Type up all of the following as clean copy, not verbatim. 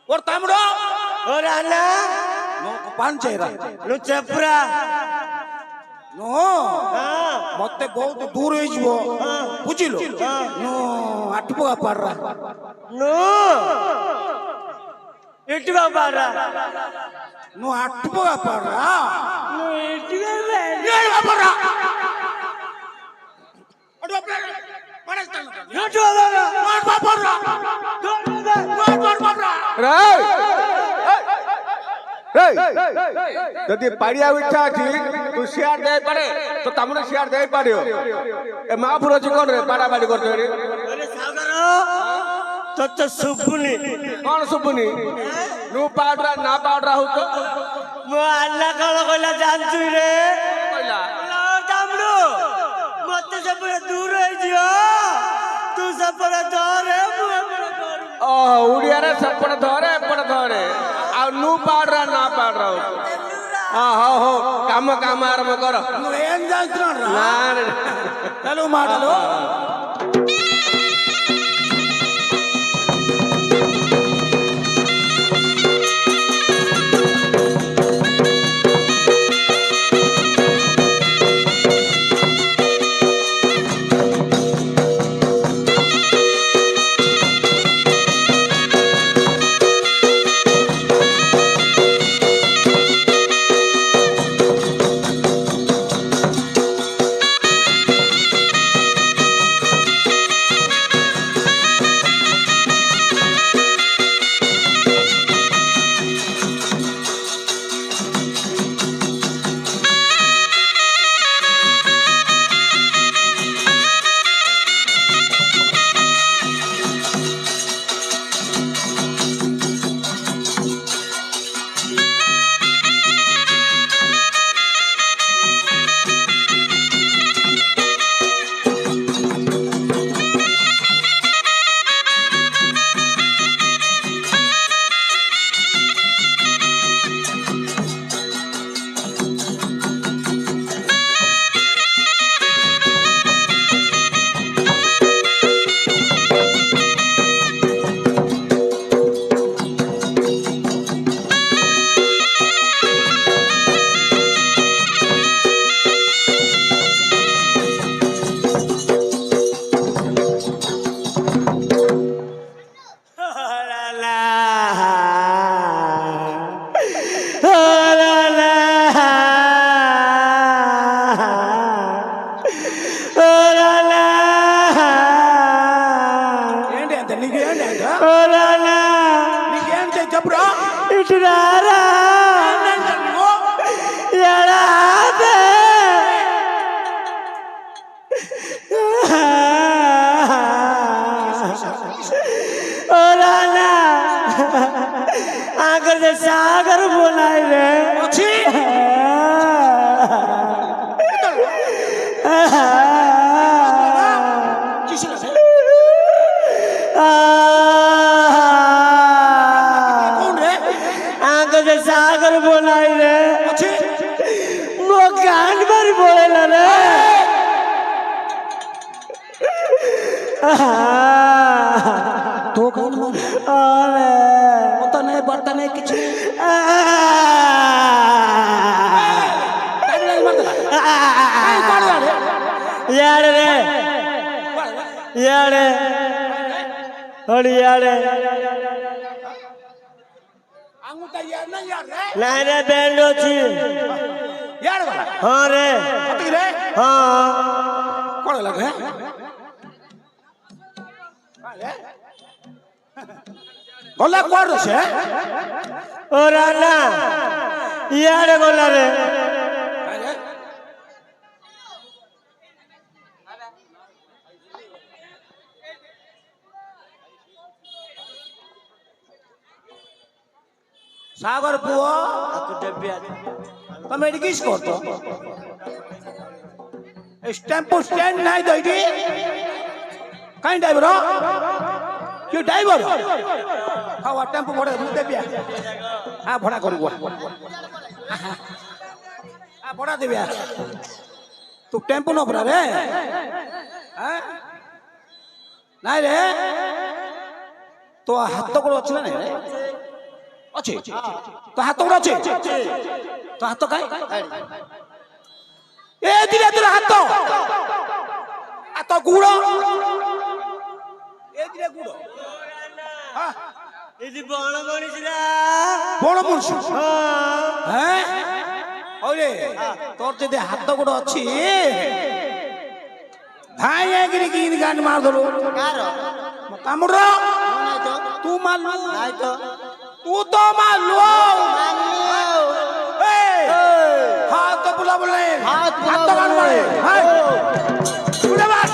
Or తమ్ముడు ఓరే అన్న నువ్వు పని చేయరా నువ్వు చెప్పురా నువ్వు మొత్తం ବହୁତ దూరం ହେଇଯିବ ବୁଝିଲୁ నువ్వు అట్టుగా పడరా నువ్వు ఇటుగా పాడరా నువ్వు అట్టుగా పడరా నువ్వు ఇటుగా పడరా যদি পাড়িয়া ইচ্ছা আছে তুই শেয়ার দেই পারে তো তামনে শেয়ার দেই পারিও এ মহাপুর আছে কোন রে পাড়াবাড়ি করতে রে সাগর তো শুভুনি কোন শুভুনি নু পাড়রা না পাড়রা হউ তো মো আল্লাহ কল কইলা জানছুই রে কইলা তামড়ু মতে সবরে দূর হই জিও তু সবরে ধরে মু ও উড়িয়ারে সপড় ধরে এপড় ধরে আর নু পাড়রা না পাড়রা হউ হো হো কাম কাম আরম্ভ কর నువ్వేం చేస్తున్నాడు না తెలుగు మాటలు చెప్పురా ఇటురారా ఎడాదే ఓరానా आकर से सागर बोलाई रे अच्छी आकर से सागर बोलाई रे अच्छी वो कान पर बोले रे तो कौन मन अरे पता नहीं पता नहीं कुछ यार रे यार यार अंगूठा यार ना यार रे नहीं रे बैंड अच्छी यार वाला हाँ रे पता रे हाँ कौन लग है गला कोड से और ना यार गोला रे सागर पुओ तमे एडी किस करतो स्टैम्प स्टैंड नहीं दैडी काई ड्राइवर क्यों ड्राइवर हां टेम्पो भड़ा दे बिया हां भड़ा करबो हां भड़ा दे बिया तू टेम्पो न भरा रे हां नहीं रे तो हाथ तो को अछि ना रे ଅଛି ତ ହାତ ଗୁଡା ଅଛି ତ ହାତ କାଇଁ ଏ ଧୀରେ ଧୀରେ ହାତ ହାତ ଗୁଡ଼ ଏ ଧୀରେ ଗୁଡ଼ ଏଠି ବଣ ମଣିଷରା ବଣ ମଣିଷ হ্যাঁ ওরে তোর যদি হাত গোড় ଅଛି ধাই এগিরি কি গান মার ধরো କାର কামড় নাই তো তু মারলু নাই তো তু তো মারলু হাত বুলা বলে হাত বুলা হাত গান মারে হ্যাঁ উড়ে মার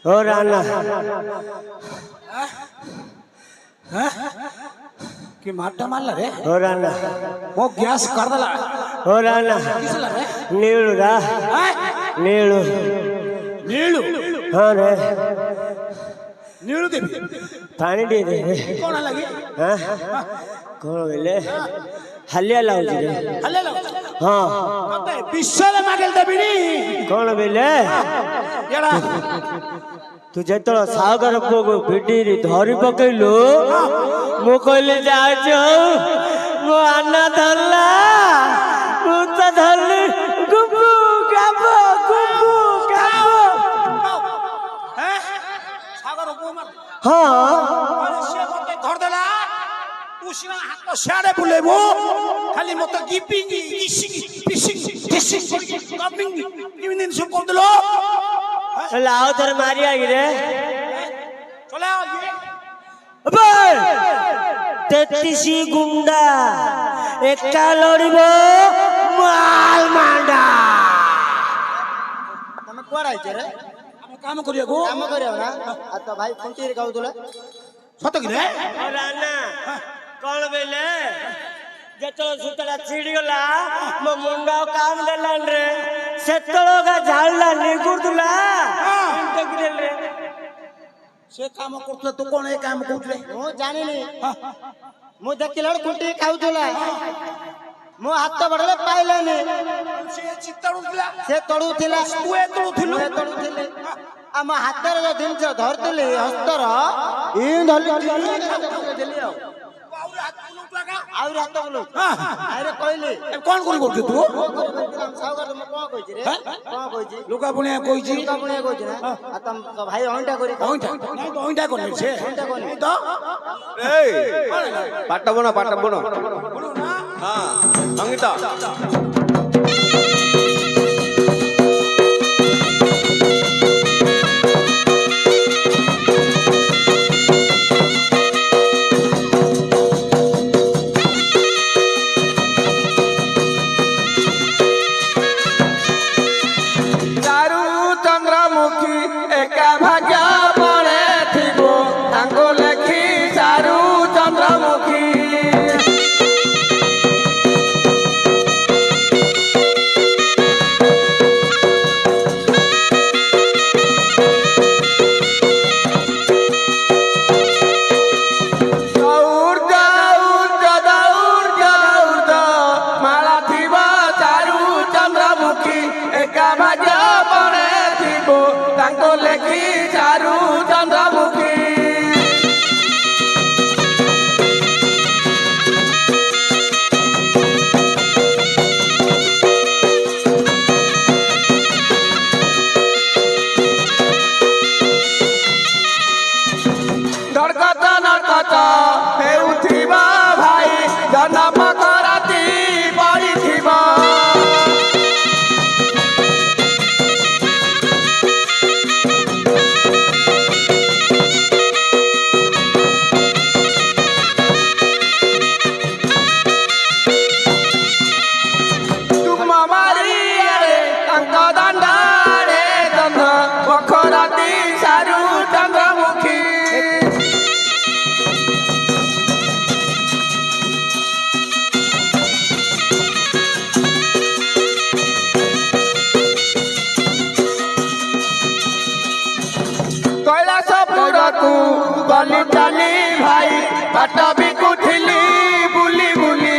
ଓ ରାନା কি মারটা মারলা রে ଓ ରାନା ও গ্যাস কর দেলা ଓ ରାନା কিসলা রে ନୀଳୁ ରା ନୀଳୁ নীলু ହଁ ରେ নীলু দেবী ପାଣି ଟିକେ ଦେ কোন লাগি ହାଁ କଣ କହିଲେ ହାଲିଆ ଲାଗୁଛି ରେ হলে লাগ ହଁ মতে বিশ্বলে মাগেল দেবিনি କଣ କହିଲେ এড়া ତୁ ଯେତେବେଳେ ସାଗର ପୁଅକୁ ଭିଡିରି ଧରି ପକେଇଲୁ ମୁଁ କହିଲି ଯାଉଛୁ ମୋ ଆନା ଧରିଲା ମୁଁ ତ ଧରିଲି ଗୁବୁ ଗାବ ଗୁବୁ ଗାବ হ্যাঁ সাগর উপমার ହଁ আরে সে মতে ধর দেলা তু সিনা হাত সাড়ে বুলেবো খালি মতে গিপিং ইসিং পিসিং টিসিং কপিং কিমিন সব কর দিলো ହେଲେ ଆଉ ଥରେ ମାରିବା କି ରେ চলে আও ତେତିଶି ଗୁଣ୍ଡା ଏକା ଲଢିବ ମାଲ ମାଣ୍ଡା ତମେ କୁଆଡେ ଆଇଛ ରେ আমি কাম করিয়াকো କାମ କରିବ ନା ଆଉ ତ ଭାଇ ଖୁଣ୍ଟିରେ ଖାଉଥିଲା সত কি রে କଣ କହିଲେ ଯେତେବେଳେ ସୂତାଟା ଛିଡିଗଲା ମୋ ମୁଣ୍ଡ ଆଉ କାମ ଦେଲାନି ରେ ସେତେବେଳେ ଝାଡ଼ିଲା ନିଗୁଡୁଥିଲା ଟେକିଦେଲେ সে কাম করতে তো কোন এই কাম করতে ମୁଁ ଜାଣିନି ମୁଁ ଦେଖିଲା ବେଳକୁ ଖୁଣ୍ଟି ଖାଉଥିଲା ମୋ ହାତ ବଢିଲେ ପାଇଲାନି সে চিত্তাড়ুলা ସେ ତଳୁଥିଲା তু এ তড়ুথিলু ମୁଁ ତଳୁଥିଲି ଆମ ହାତରେ ଯୋଉ ଜିନିଷ ଧରିଥିଲି ହସ୍ତର ଧରିଲି ଆଉ আউরে হাত তুলুক লাগা ଆହୁରି ହାତ ବୁଲଉଛି হ্যাঁ ଆହୁରି କହିଲି কোন করি করতে তু ସାହୁକାର ମୁଁ କଣ କହିଛି ରେ କଣ କହିଛି লুকা বুনিয়া কইছি ପୁଣି କହୁଛି ନା ଆଉ ତମ ଭାଇ ଅଇଁଠା କରି ওইটা নাই তো ওইটা কোন সে এই তো এই পাট বনো বলো না হ্যাঁ সঙ্গীত চারু চন্দ্রমুখী একা ভাগ্য পড়ে থিব তাঙ্কু লেখি চারু চন্দ্রমুখী মালা থিব চারু চন্দ্রমুখী একা ভাগ্য পড়ে থিব তাঙ্কু লেখি চারু চন্দ্রমুখী ধড়কত নড়কত হেউথিব ভাই জনম করতি পড়িথিব କୈଳାସପୁରକୁ ଗଲି ଚାଲି ଭାଇ ବାଟ ବିକୁଥିଲି ବୁଲି ବୁଲି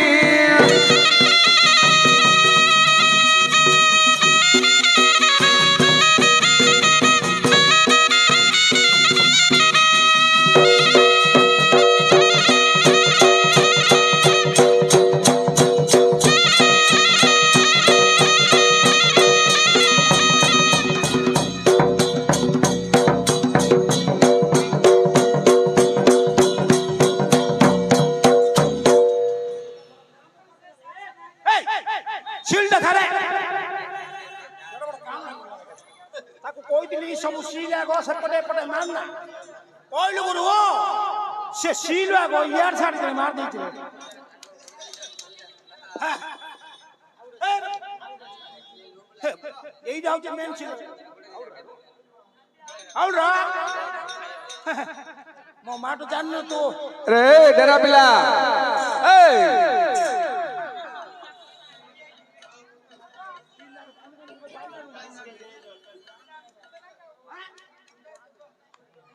ସିଲଟା ଖାରେ ତାକୁ କହିଥିଲି ସବୁ ସିଲ ଆଗ ସେପଟେ ଏପଟେ ମାରନା କହିଲୁ ଗୁରୁ ସେ ସିଲ ଆଗ ଇଆଡ ସାଡ କରି ମାର ଦେଇଥିଲେ এইটা হচ্ছে মেন ছিল আউরা ମୋ ମାଠୁ ଜାଣିନ ତୁ ରେ ଡେରା ପିଲା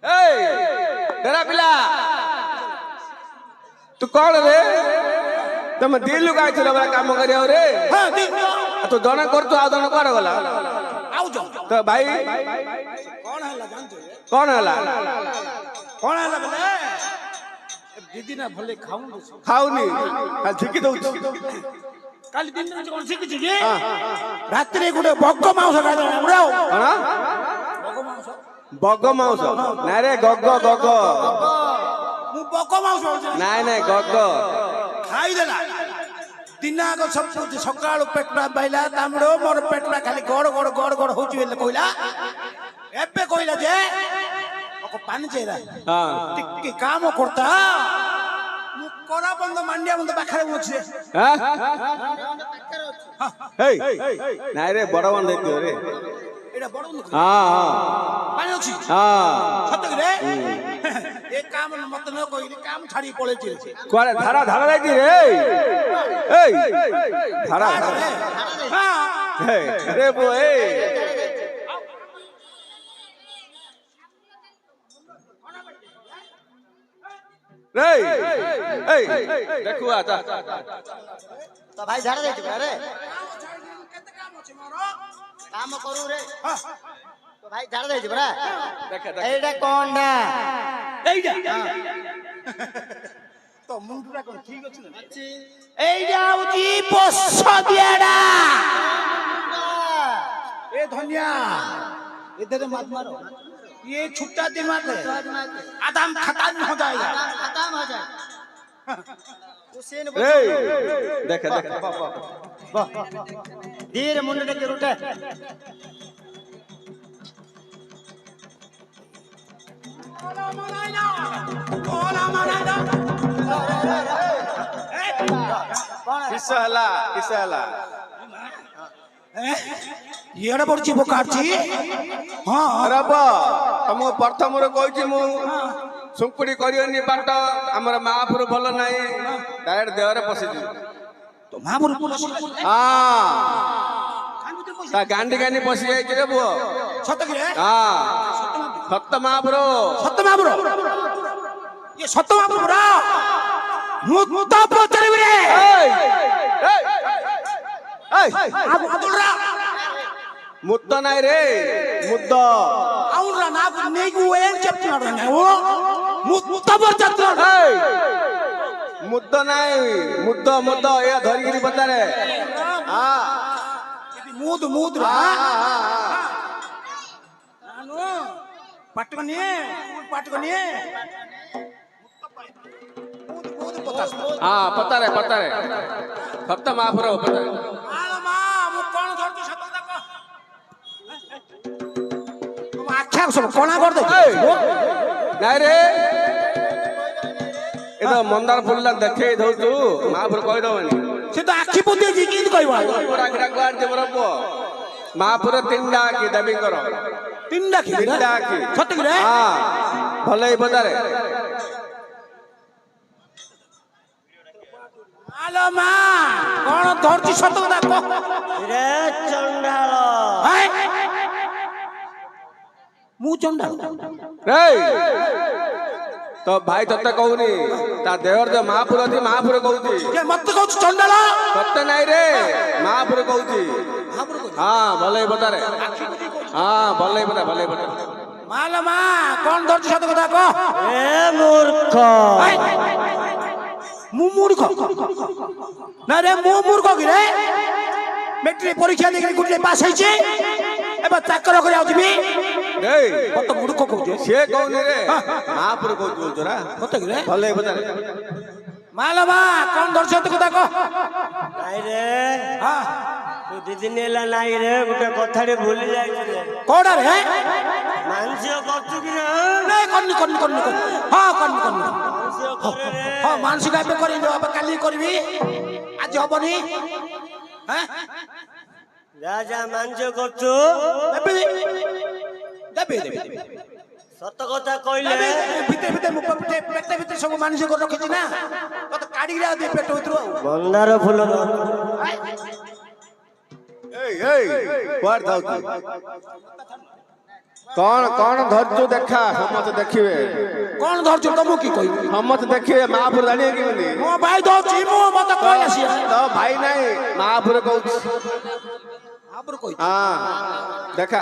ଏଇ ଡେରା ପିଲା ତୁ କଣ ରେ ତମେ ଦି ଲୁକ ଆଇଥିଲ ବରା କାମ କରିବାକୁ ରେ ହଁ ଦିନ ତୁ ଜଣେ କରୁଛୁ ଆଉ ଜଣେ କୁଆଡେ ଗଲା ଆଉ ଯାଉ ତ ଭାଇ କଣ ହେଲା ଜାଣିଛୁ କଣ ହେଲା କଣ ହେଲା ବୋଲେ ଦିଦି ନା ଭଲେ ଖାଉନି ଖାଉନି ଖାଲି ଝିକି ଦଉଛି କାଲି ଦିନ କଣ ଶିଖିଛି କି ରାତିରେ ଗୋଟେ ବଗ ମାଂସ ଖାଇଦେଲା କଣ ବଗ ମାଂସ ବଗ ମାଉସ ନାଇଁ ରେ ଗଗ ଗଗ ମୁଁ ବଗ ମାଂସ ନାଇଁ ନାଇଁ ଗଗ ଖାଇଦେଲା ଦିନ ଆଗ ସବୁ ସକାଳୁ ପେଟଟା ପାଇଲା ତାମୁଡ ମୋର ପେଟଟା ଖାଲି ଗଡ ଗଡ ଗଡ ଗଡ ହଉଛି ବୋଲି କହିଲା ଏବେ କହିଲା ଯେ ପାନି ଚେରା ଟିକେ କାମ করতা ମୁଁ କରା ବନ୍ଦ ମାଣ୍ଡିଆ ବନ୍ଦ ପାଖରେ ଅଛି ନାଇଁ ରେ ବଡ ବନ୍ଦ ହେଇଥିବ ରେ ଏଟା ବଡ ବନ୍ଦ ହଁ ପାଣି ଅଛି ସତ ରେ ଏ କାମ ମତେ ନ କହିଲି କାମ ଛାଡି ପଳେଇଛି କୁଆଡେ ଧାରା ଧାରା ଯାଇଚି ରେ ଏଇ ଧାରା ହଁ ରେ ବୋ ଏଇ रे ए देखु आजा तो भाई झाड़ दे रे କେତେ କାମ ଅଛି ମୋର काम करू रे तो भाई झाड़ दे बरा देख एटा कोनडा এইটা তো মুন্ডুটা কোন ঠিক আছে না এইটা হচ্ছে পছদিয়াডা এ ধনিয়া इधर मत मारो ये छुट्टा दिमाग है आदम खत्म हो जाएगा खत्म हो जाए हुसैन रे देख देख धीरे मुंडे के रूटे ओला मनाइना किसहला येड़ा पड़ची बोकाची हां रब तुमको प्रथम रो कहछि मु सुंकुड़ी करियोनी बाट हमर महापुर भल नाही डायरेक्ट देह रे पसी तो महापुर हां ता गांडी गानी पसी जाई रे बुओ सत्य की रे हां सत्य महापुर ये सत्य महापुर रा मुत्ता पचरे रे आदुलरा मुद्द नाही रे मुद्द అవునరా నాకు నీకు ఏం చెప్తున్నాడు నువ్వు ముత్తబర్ చెప్తున్నాడు मुद्द नाही मुद्द मुद्द ए धरिगिरी बतारे हां ఇది మూదురా నాను పట్టుకొని మూదు పతాస్ हां पतारे सत्य महापुर पतारे ఆలమా ము కోణ ধরছি সততা কো তুম আখ্যা সব কোনা কর দে ନାଇଁ ରେ ଏ ତ ମନ୍ଦାର ଫୁଲଟା ଦେଖେଇ ଦଉଛୁ ମହାପୁର କହିଦବନି ସେ ତ ଆଖି ପୁତି ଜି କିନ୍ତି କହିବ ଆଖିଟା କୁଆଡେ ଯିବ ର ପୁଅ ମହାପୁର ତିନିଟା ଆଖି ଦେବୀଙ୍କର ତିନିଟା ଆଖି ସତ କି ରେ ହଁ ଭଲ ଏଇ ବଜାରେ ଆଲୋ ମା କଣ ଧରଛି ସତ କଥା କହ रे चंडाल ମୁଁ ଚଣ୍ଡାଳ ରେଇ ତ ଭାଇ ତତେ କହୁନି ତା ଦେହର ଯେ ମହାପୁର ଅଛି ମହାପୁର କହୁଛି ଯେ ମତେ କହୁଛୁ ଚଣ୍ଡାଳ ତତେ ନାଇଁ ରେ ମହାପୁର କହୁଛି ମହାପୁର କହୁଛି ହଁ ଭଲେଇ ପତାରେ ହଁ ଭଲେଇ ପତା ଭଲେଇ ପତା ମାଲ ମା କଣ ଧରିଛୁ ସତ କଥା କହ ଏ ମୂର୍ଖ ଭାଇ, ମୁଁ ମୂର୍ଖ ନା ରେ ମୁଁ ମୂର୍ଖ କି ରେ ମେଟ୍ରିକ ପରୀକ୍ଷା ଦେଇକି ଗୁଟେ ପାସ୍ ହେଇଛି ଏବେ ଚାକର କରିବାକୁ ଯିବି ରେଇ ମତେ ମୂର୍ଖ କହୁଛୁ ସିଏ କହୁନି ରେ ମହାପୁର କହୁଛି ବୋଲୁଛରା ମତେ କି ରେ ଭଲେଇ ପତାରେ ମାଲ ମା କଣ ଧରିଛୁ ସତ କଥା କହ ନାଇଁ ରେ ହଁ ତୁ 2 ଦିନ ହେଲା ନାଇଁ ରେ ଗୋଟେ କଥାଟେ ଭୁଲି ଯାଇଛୁ ରେ କୋଉଟା ରେ ମାନସିକ କରୁଛୁ କି ରେ ନାଇଁ କରିନି କରିନି କରିନି କରିନି ହଁ କରିନି କରିନି ମାନସିକ କରେ ରେ ହଁ ମାନସିକ ଏବେ କରିବି ଏବେ କାଲି କରିବି ଆଜି ହବନି ହଁ ଯା ଯା ମାନସିକ କରୁଛୁ ଦେବି ଦେବି ଦେବି ସତ କଥା କହିଲେ ଭିତରେ ଭିତରେ ମୁଁ ପେଟେ ଭିତରେ ସବୁ ମାନସିକ କରି ରଖିଛି ନା ତତେ କାଢିକି ଆଉ ଦେବି ପେଟ ଭିତରୁ ଆଉ ମନ୍ଦାର ଫୁଲ ଏଇ ଏଇ କୁଆଡେ ଯାଉଛୁ କଣ କଣ ଧରିଛୁ ଦେଖା ସମସ୍ତେ ଦେଖିବେ କଣ ଧରିଛୁ ତମକୁ କି କହିବି ସମସ୍ତେ ଦେଖିବେ ମହାପୁର ଜାଣିବେ କେମିତି ମୋ ଭାଇ ଧରୁଛି ମୁଁ ମତେ କହିଲା ସିଏ ତ ଭାଇ ନାଇଁ ମହାପୁର କହୁଛି ଆପରେ କହିଛି ହଁ ଦେଖା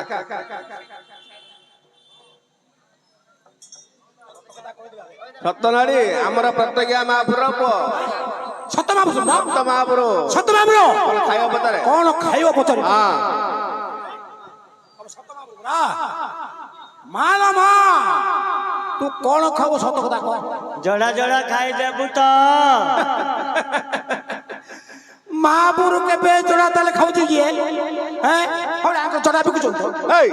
ସତନାଡି ଆମର ପ୍ରତ୍ୟେକ ମହାପୁର ପୁଅ ସତ ମାପୁର ନା ସତ ମହାପୁର ସତ ମାପୁର କଣ ଖାଇବ ପତାରେ କଣ ଖାଇବ ପଚାରି ହଁ ମାଲ ମା ତୁ କଣ ଖାଇବ ସତ କଥା କହ ଜଡ଼ା ଜଡ଼ା ଖାଇଦେବୁ ତ ମହାପୁର କେବେ ଜଡ଼ା ତାହେଲେ ଖାଉଛି କିଏ ହେଁ ହଉରେ ଆଙ୍କ ଜଡ଼ା ବିକୁଛନ୍ତି ଏଇ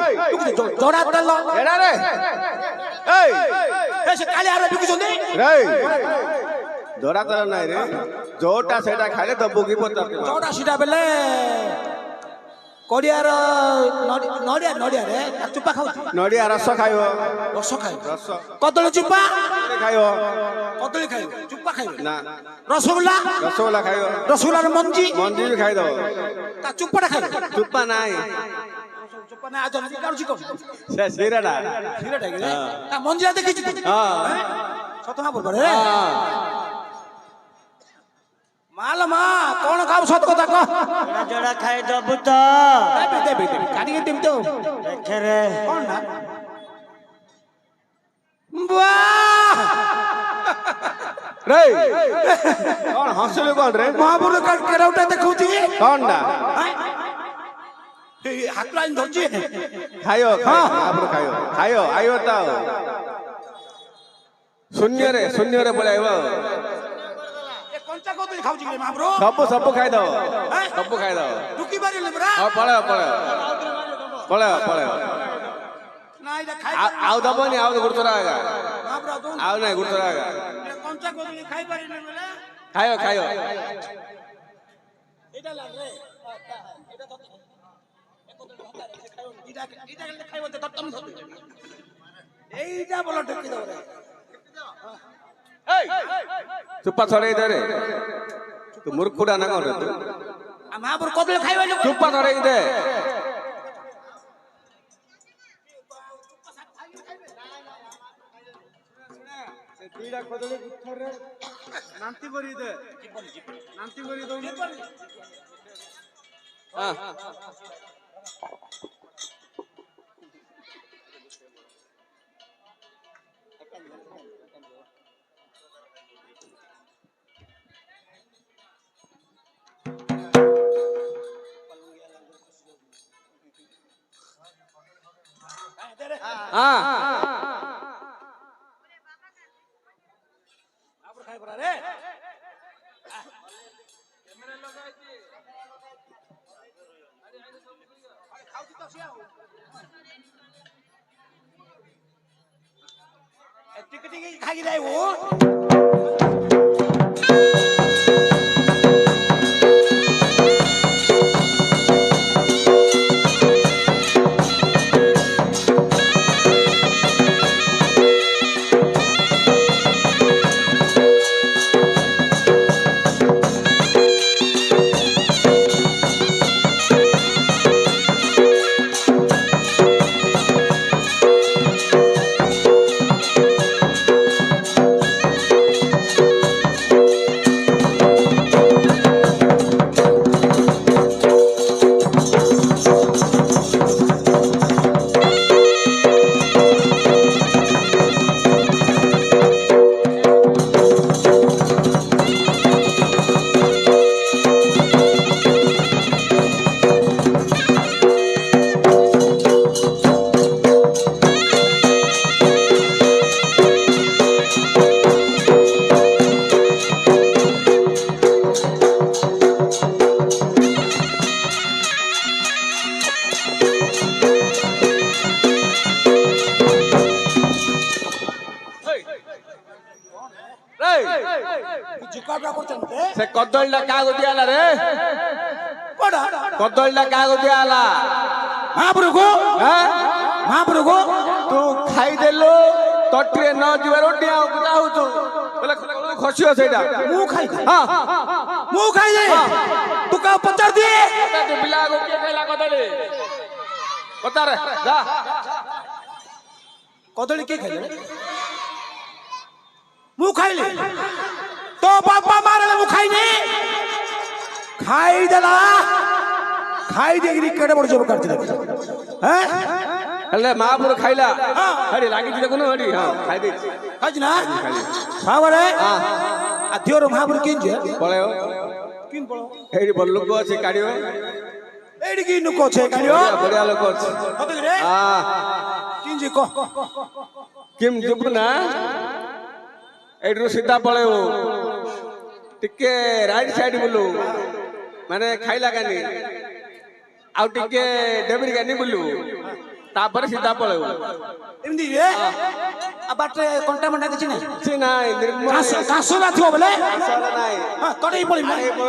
ଜଡ଼ା ତେଲ ଏଡା ରେ ଏଇ ଏ ସେ କାଳିଆରେ ବିକୁଛନ୍ତି ରେ ଧରା ତର ନାଇଁ ରେ ଯୋଉଟା ସେଇଟା ଖାଇଲେ ଦବୁ କି ପଚାର ଜଡ଼ା ସିଟା ବେଲେ କଡ଼ିଆର ନଡ଼ିଆ ନଡ଼ିଆରେ ଚୁପା ଖାଉଛି ନଡ଼ିଆ ରସ ଖାଇବ ରସ ଖାଇବ ରସ କଦଳୀ ଚୁପା ଖାଇବ କଦଳୀ ଖାଇବ ଚୁପା ଖାଇବ ନା ରସଗୋଲା ରସଗୋଲା ଖାଇବ ରସଗୋଲାର ମଞ୍ଜି ମଞ୍ଜି ବି ଖାଇଦବ ତା ଚୁପାଟା ଖାଇବ ଚୁପା ନାହିଁ ଚୁପା ନା ଆଜ କାଢୁଛି କଣ ସେ ସିରାଟା ସିରାଟା କି ତା ମଞ୍ଜିଟା ଦେଖିଛୁ ହଁ ସତନା ପଡ ରେ ମାଲ ମା କଣ ଖାଉ ସତ କଥା କହ ଜଡ଼ା ଜଡ଼ା ଖାଇଦେବୁ ତ ଦେବି ଦେବି ଦେବି କାଢିକି ଦେବି ତ ଦେଖରେ କଣ ନା ବାଃ ରେ କଣ ହସିଲୁ କଣ ରେ ମହାପୁର କେରାଉଟା ଦେଖଉଛି କଣ ନା ହାତ ଲାଇନ ଧରିଛି ଖାଇବ ମହାପୁର ଖାଇବ ଖାଇବ ଆଇବ ତ ଶୂନ୍ୟରେ ପଳେଇବ କଞ୍ଚା କଦଳୀ ଖାଉଛି କି ମହାପୁର ସବୁ ଖାଇଦବ ସବୁ ଖାଇଦବ ଢୁକି ପାରିଲେ ପରା ହଁ ପଳେଇବ ନା ଏଇଟା ଖାଇ ଆଉ ଦବନି ଆଉ ଗୁରୁତର ଆଗା ମହାପୁର ଦଉନି ଆଉ ନାଇଁ ଗୁରୁତର ଆଗା କଞ୍ଚା କଦଳୀ ଖାଇ ପାରିଲେ ବୋଲେ ଖାଇବ ଏଇଟା ଲାଗେ ଏଇଟା ତ ଏଇଟା ଖାଇବ ତ ତମ এইটা বলো ঢুকি দাও রে চুপা ছড়াই দে রে তু মূর্খটা না কোন রে তু মহাপুর কদলে খাইবাইলো চুপা ছড়াই দে দুইটা কদলে গুথরে নান্তি করি দে নান্তি করি দউনি হ্যাঁ हाँ आप खाई पड़ा रे कैमरा लगाई थी अरे खाऊ तो सिया टिक टिक खाई जाए वो ସେ କଦଳୀଟା କାହାକୁ ଦିଆଲା ରେ କୋଡା କଦଳୀଟା କାହାକୁ ଦିଆଲା ମହାପ୍ରଭୁ ମହାପ୍ରଭୁ ତୁ ଖାଇଦେଲୁ ତଟିରେ ନ ଯିବାରୁ ଡିଆଁ ଚାହୁଁଛୁ ବୋଲେ ଖସିବ ସେଇଟା ମୁଁ ଖାଇ ହଁ ମୁଁ ଖାଇଦେ ତୁ କାହା ପଚାର ଦିଏ ପିଲାକୁ କିଏ ଖାଇଲା କଦଳୀ ପଚାରେ ଯା କଦଳୀ କିଏ ଖାଇଲେ ମୁଁ ଖାଇଲି ତୋ ବାପା ମାରିଲେ ମୁଁ ଖାଇନି ଖାଇଦେଲା ଖାଇ ଦେଇକିରି କେଡ଼େ ବଡ଼ ଜବ କରିଥିଲେ ହେଲେ ମହାପୁର ଖାଇଲା ହେଠି ଲାଗିଛି ଦେଖୁନ ହେଠି ହଁ ଖାଇ ଦେଇଛି ଖାଇଛି ନା ସାବରେ ଦିଅର ମହାପୁର କିଣିଛି ପଳେଇବ କିନ୍ ପଳ ହେଇଠି ଭଲ ଲୋକ ଅଛି କାଢିବ ଏଇଠି କି ଲୋକ ଅଛି କାଢିବ ବଢିଆ ଲୋକ ଅଛି ସତରେ କିଣିଛି କହ କେମ ଯିବୁ ନା ଏଇଠୁ ସିଧା ପଳେଇବ ଟିକେ ରାଇଟ ସାଇଡ ବୁଲୁ ମାନେ ଖାଇଲା କାନି ଆଉ ଟିକେ ଡେବିରି କାନି ବୁଲିବୁ ତାପରେ ସିଧା ପଳେଇବୁ ଏମିତି ରେ ବାଟରେ କଣ୍ଟା ମଣ୍ଟା କିଛି ନାହିଁ କିଛି ନାହିଁ ନିର୍ମଳ କାଶ ଥିବ ବୋଲେ ନାହିଁ ତଟେଇ ପଳେଇବୁ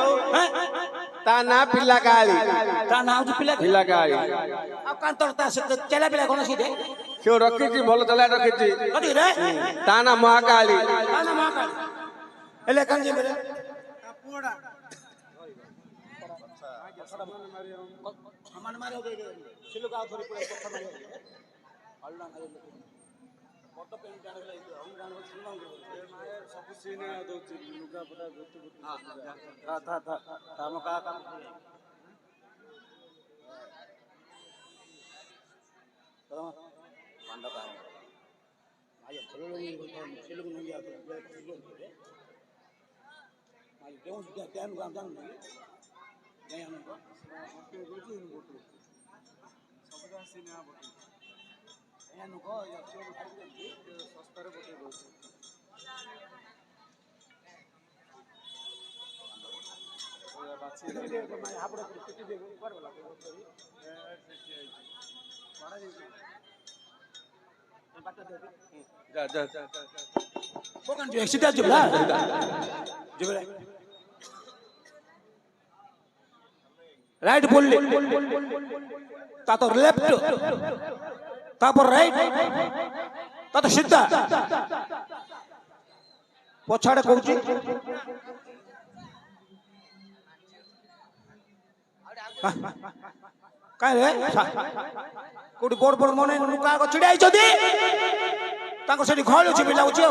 ତା ନା ପିଲା କାଳି ତା ନାଁ ହଉଛି ପିଲା କାଳି ଆଉ କାନ୍ତର ତା ଚେଲା ପିଲା କଣ ସିଏ ସେ ରଖିଛି ଭଲ ଚଲା ରଖିଛି ସତରେ ତା ନା ମହାକାଳି ତା ନାଁ ମହାକାଳ ହେଲେ କାହିଁ ଯିବେ ପୁଅଟା ସମାନ ମାରି ସିଲୁ ଗାଁ ଧରି ପଡେ କଥା ମାରି ଅଲଣା ମାରି ବଡ ପେଣ୍ଟ ଆଣିଲେ ଆଉ ଗାଁ ସବୁ ସିନ ଦଉଛି ଲୁଗା ପଟା ଗୋଟି ଗୋଟି କାମ କାମ ପାଣ୍ଡ କାମ ଆଜ୍ଞା ଭଲ ସିଲୁକୁ ନେଇ ଯାଉଥିଲେ କେଉଁ ଟ୍ୟାନ୍ ଗାଁ ଜାଣୁନି ଯାଇ ଆମେ ସବୁଯାକ ସିନେ ବଟୁ ଏନୁ କହ ଶସ୍ତାରେ ବଟେଇ ଦେଉଛି सीधा जुबला जुबला राइट बोल तातो लेफ्ट तापर राइट तातो सीधा पछाड़े कहूची काय रे कोडी बोर्ड बोर्ड मने नुका को चिड़ाई छथि ताको सेठी खळु छि बिलाउछि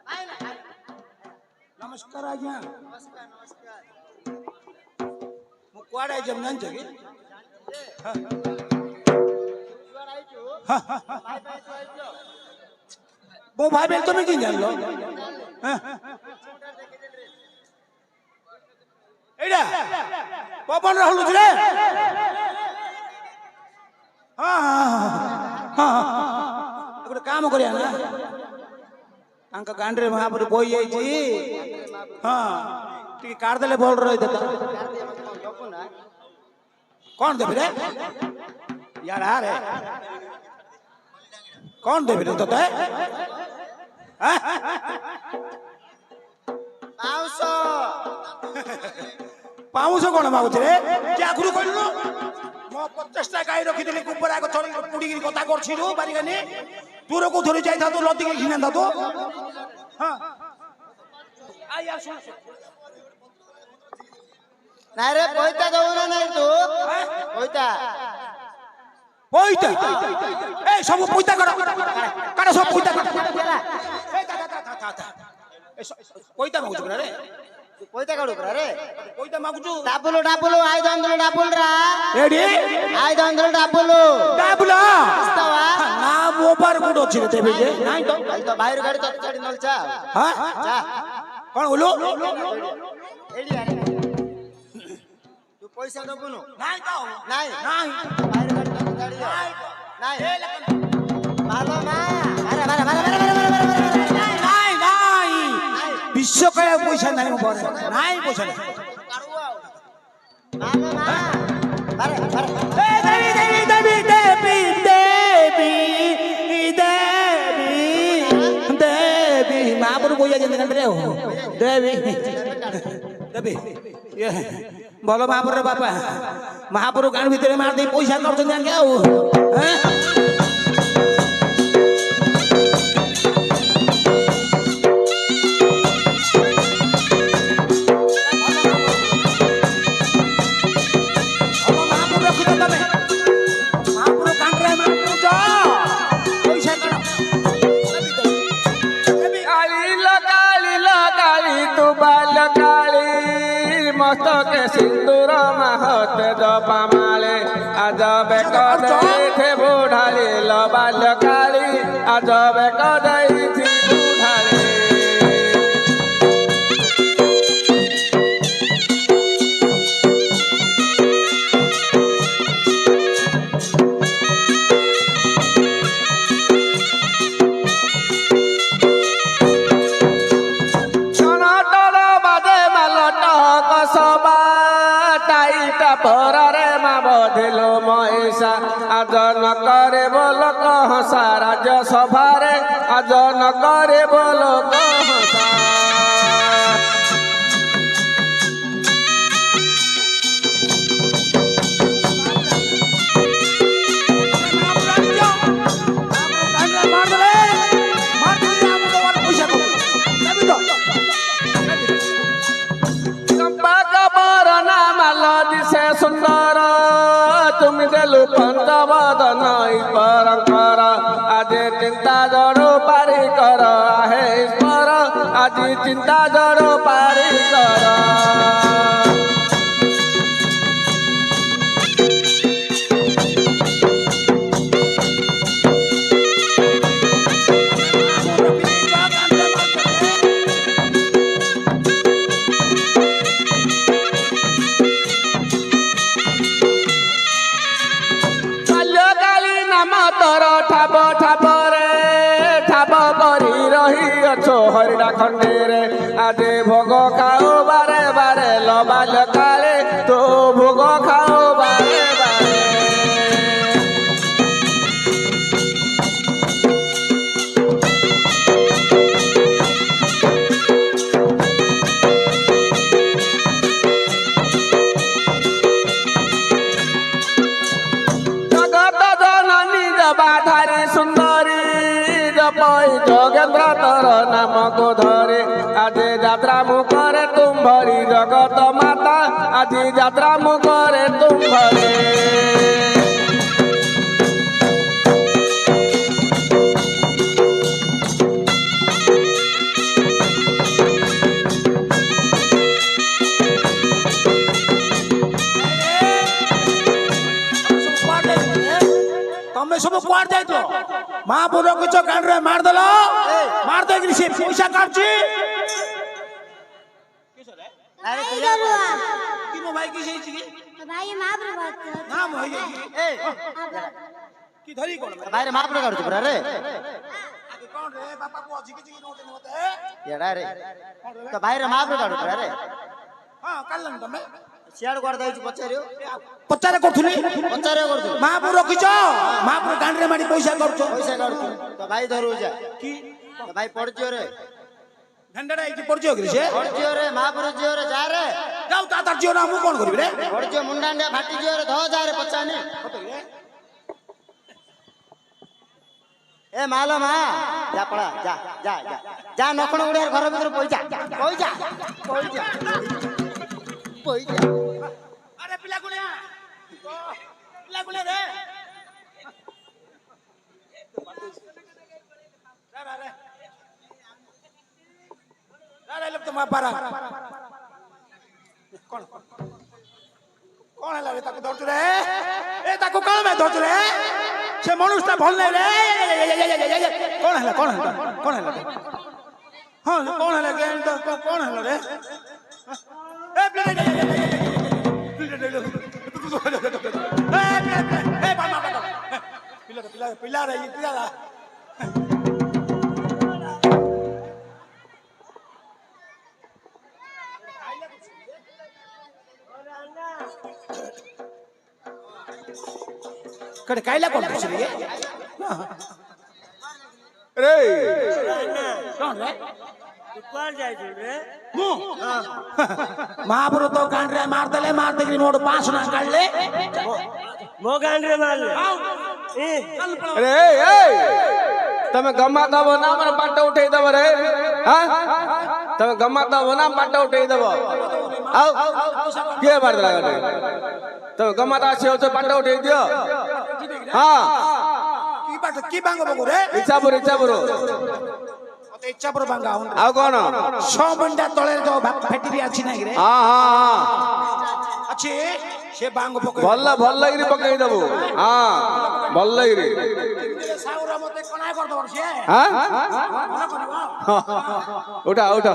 आ नमस्कार आज्ञा नमस्कार नमस्कार मु कुआडा जम जान छकी कुआडा आइछु भाई भाई तो आइछु वो भाई बहन तुम्हें क्यों जान लो एडा पवन रहलु रे हां हां गोटे काम करिया ना तांका गांडरे महापुर बोई जाईची हां टी काट देले बोल रही देता कौन देबे रे यार आ रे कौन देबे रे तोते पाउसो पाउसो कोन मागुछ रे क्या गुरु कहलु मो 50 टा गाई रखी देली कुपरा को चोरी पुडी गिरी कथा करछि रो बारी गानी दूर को धरि जाई था तो लती के घिना था तो हां आ यार सुन नाही रे पोइता दउना नाही तू पोइता पोइता ए सब पोइता कर काटा सब पोइता कर ए ता पोइता मागुछ रे पोइता काढू रे पोइता मागुछु डाबुलो डाबुलो आय दंदलो डाबुल रा एडी आय दंदलो डाबुलो डाबुला स्तवा ना मोबार गुडो छि देबे जे नाही तो तो बाहेर गाडी तो गाडी नलचा हां जा कोन बोलो एडी आरे तू पैसा दबुनो नाही तो नाही नाही बाहेर गाडी तो गाडी नाही मारो मा अरे मारा मारा मारा नाही नाही विश्व काय पैसा नाही मोबार नाही पैसा मारो मा ବାରେ ବାରେ ଦେବୀ ଦେବୀ ଦେବୀ ଦେବୀ ଦେବୀ ମହାପୁରୁ କହୁଛେ ଯେମିତି କାନ୍ଦିରେ ଦେବୀ ଦେବୀ ଭଲ ମହାପୁର ବାପା ମହାପୁରୁ ଗାଁ ଭିତରେ ମାରି ଦେଇ ପଇସା କରୁଛନ୍ତି ଆଜ୍ଞା ଆଉ মস্তকে সিন্দুর মাহতে জপামালে আজবে কদাইথে বুঢ়ালি লবাল্য কালী আজবে কদাইথি বুঢ়ালি পরে মা বধিল মহিষা আজ ন করে বল কহসা রাজ্য সভারে আজ ন করে বল কহসা দিশে সুন্দর তুমি দেলু পঞ্চবদন ঈশ্বরঙ্কর আজি চিন্তা জড় পারি কর হে ঈশ্বর আজি চিন্তা জড় পারি কর ঠাব ঠাবরে ঠাব করি রহিଅছ হরিণা খণ্ডেরে আজে ভোগ খাও বারে বারে লবাল কালে তো ভোগ খাও বারে বারে বাধারি সুন্দরী জপই যোগেন্দ্র তর নামক ধরে আজি যাত্রা মুখরে তুম্ভরি জগত মাতা আজি যাত্রা মুখরে তুম্ভরে ତମେ ସବୁ କୁଆଡେ ଯାଇଥିଲ ମହାପୁର କିଛି ଗାଁରେ ମାରିଦେଲ ମାରି ଦେଇକିରି ସେ ପଇସା କାଟୁଛି ଆରେ କି ମୋ ଭାଇ କିଛି ହେଇଛି କି भाई महाप्रभु ନା ମୋ ହେଇଯାଇଛି କି ଧରି କଣ ଭାଇରେ ମହାପ୍ରଭୁ କାଢୁଛି ପୁରା ରେ କଣ ରେ ବାପା ପୁଅ ଅଛି କିଛି ନଉଛନ୍ତି ମତେ ଏଡା ରେ ତ ଭାଇରେ ମହାପ୍ରଭୁ କାଢୁଛି ପୁରା ରେ ହଁ କାଢିଲନି ତମେ ସିଆଡୁ କୁଆଡେ ଯାଇଛୁ ପଚାରିବ ପଚାରେ କରୁଥିଲି ପଚାରିବ କରୁଛୁ ମହାପୁର ରଖିଛ ମହାପୁର ଗାଁରେ ମାରି ପଇସା କରୁଛ ପଇସା କାଢୁଛୁ ତ ଭାଇ ଧରୁ ଯା କି ତ ଭାଇ ପଡିଯିବ ରେ ଝଣ୍ଡାଟା ହେଇଛି ପଡିଯିବ କି ସେ ପଡିଯିବ ରେ ମହାପ୍ରଭୁ ଝିଅ ରେ ଯା ରେ ଯାଉ ତା ତାର ଝିଅ ନା ମୁଁ କଣ କରିବି ରେ ପଡିଯିବ ମୁଣ୍ଡାଣ୍ଡିଆ ଫାଟିଯିବ ରେ ଧ ଯା ରେ ପଚାନି ଏ ମାଲ ମା ଯା ପଳା ଯା ଯା ଯା ଯା ନଖଣ ଗୁଡିଆ ଘର ଭିତରେ ପଇସା ପଇସା ପଇସା ପଇସା ଆରେ ପିଲା ଗୁଣିଆ ରେ তোমার পারা কোন কোন হেলা রে তাকে ধরছ রে এ তাকে কোন মে ধরছ রে সে মানুষটা ভাল নাই রে কোন হেলা কোন হেলা কোন হেলা হ্যাঁ কোন হেলা কে কোন হেলা রে এ পিলা পিলা রে পিলা कड़े काइला कौन पूछ रही है रे कौन रे कुआर जाय रे ମୁଁ महापुर तो गांडरे मार दे कि मोड़ 5 ना काट ले मो गांडरे मार ले अरे ए તમે ગમાતા હો ના મને પાટા ઉઠાઈ દવ રે હા તમે ગમાતા હો ના પાટા ઉઠાઈ દવ આવ કે બાર લાગે તમે ગમાતા છે તો પાટા ઉઠાઈ દિયો હા की बात की बांगो बगु रे इच्छा बरो मते इच्छा पर बांगा हुन आव कोन 6 बंडा तळे जो फेटरी अछि नाही रे हां हां अछि से बांगो पकई ଭଲ ଲାଗିରି ପକେଇ ଦବୁ ହଁ ଭଲ ଲାଗିରି साउरा मते कोना कर दबर से हां कोना करबो उठा उठा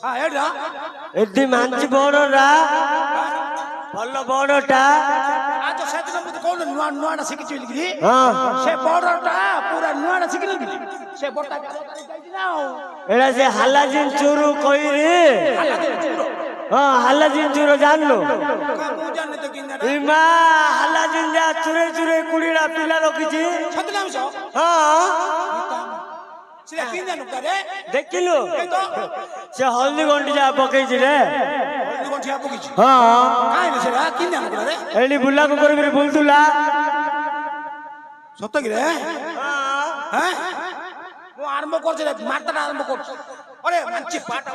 हां एडा एड्डी मांची बड़रा भल्लो बड़टा आज सेदिन मते कोन नुआ नुआडा सिकि चली गिरी हां से बड़टा पूरा नुआडा सिकि गिरी से बड़टा जाई ना एड़ा से हालाजिन चूरू कोई रे हां हालाजिन चूरू जान लो मु जाने तो किन इमा हालाजिन जा चूरे चूरे कुड़ीड़ा पिला रखिछि छतनाम सो हां से किन जानु करे देखिलो तो से हल्दी गंडी जा पकईछि रे कोन ठिया पकी हां काई से किन जानु करे एडी बुल्ला को करबी बुलतुला सत्य कि रे हैं मु आरंभ करछ रे मारता आरंभ करछ अरे मंची पाटा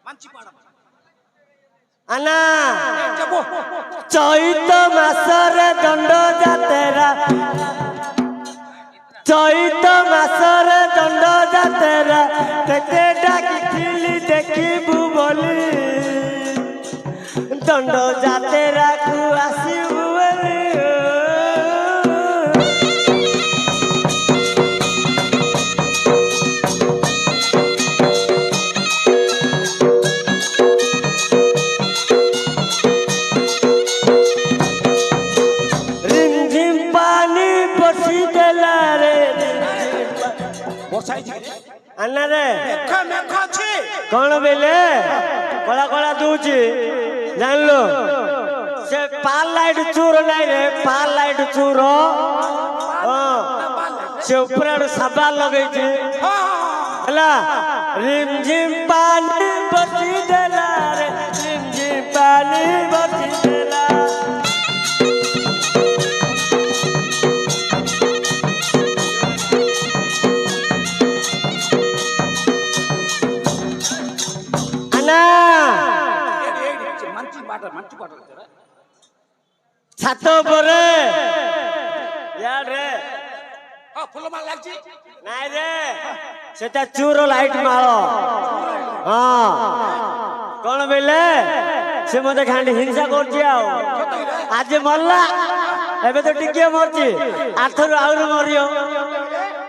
मंची पाटा आना जबो चैत मासरे दंड जातेरा चैत मासरे दंड जातेरा तेते डाकिथिली देखिबु बोली दंड जातेरा को आसीबु बोली रिमझिम पानी बरसी देला रे वर्षाई जी अन्ना रे मेखा छी कौन बेले कला कला दूची जान लो से पाल लाइट चूर नहीं रे पाल लाइट चूर हाँ से ऊपर साबा लगे छी हां हला रिमझिम पानी बरसी देला रे रिमझिम पानी बरसी देला अन्ना मंची पाटा छात परे यार रे हां फुल मार लागची नाइ रे सेटा चूरो लाइट मारो हां कोन बेले से मते खांडी हिंसा करछि आउ आज मरला एबे तो टिके मरछि आथर आउर मरियो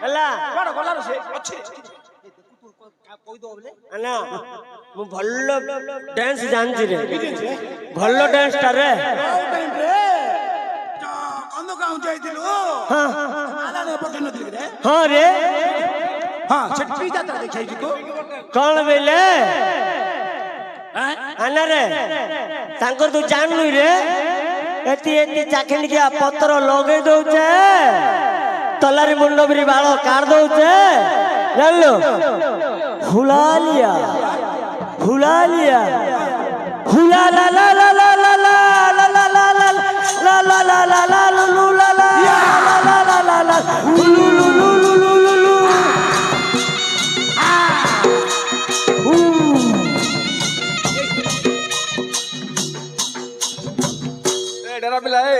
हला कोन गला से अछि कोई दो बोले अन्ना मु भल्लो डांस जानछि रे भल्लो डांस टा रे टाइम रे कौन गांव जाइतिलु हां आला ने पटन दिल रे हां रे हां छठी जात्रा देखै जी को कोन बेले हैं अन्ना रे तांकर तू जाननु रे एती एती चाखिन के पत्र लगे दउचे तलारी मुंडबरी बाळ काट दउचे जानलो फुला लिया फुला ला ला ला ला ला ला ला ला ला ला ला ला ला ला ला ला लू ला ला ला ला ला ला ला लू लू लू लू लू लू लू ए डरा पिला ए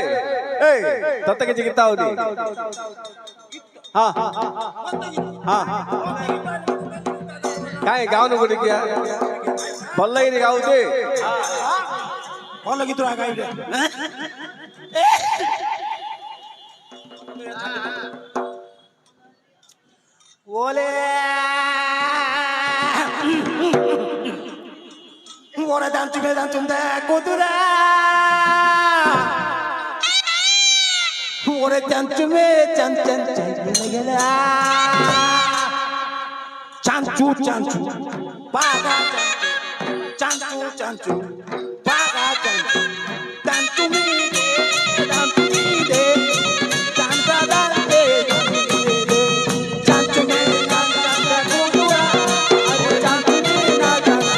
तत्ते के गीता होदी हां हां काय गाव न गुडी किया ଭଲ ଲାଗିନି ଗାଉତେ ଭଲ ଗୀତ ଗାଇବେ ওলে ওরে দান দে কতুরা ওরে চাঞ্চুমে চান গেলা চাঞ্চু পাগা চাঞ্চু পাগা চাঞ্চুমি দে চাঞ্চা দান দে চাঞ্চুমে চাঞ্চা কতুরা আরে চাঞ্চুমে না চাঞ্চা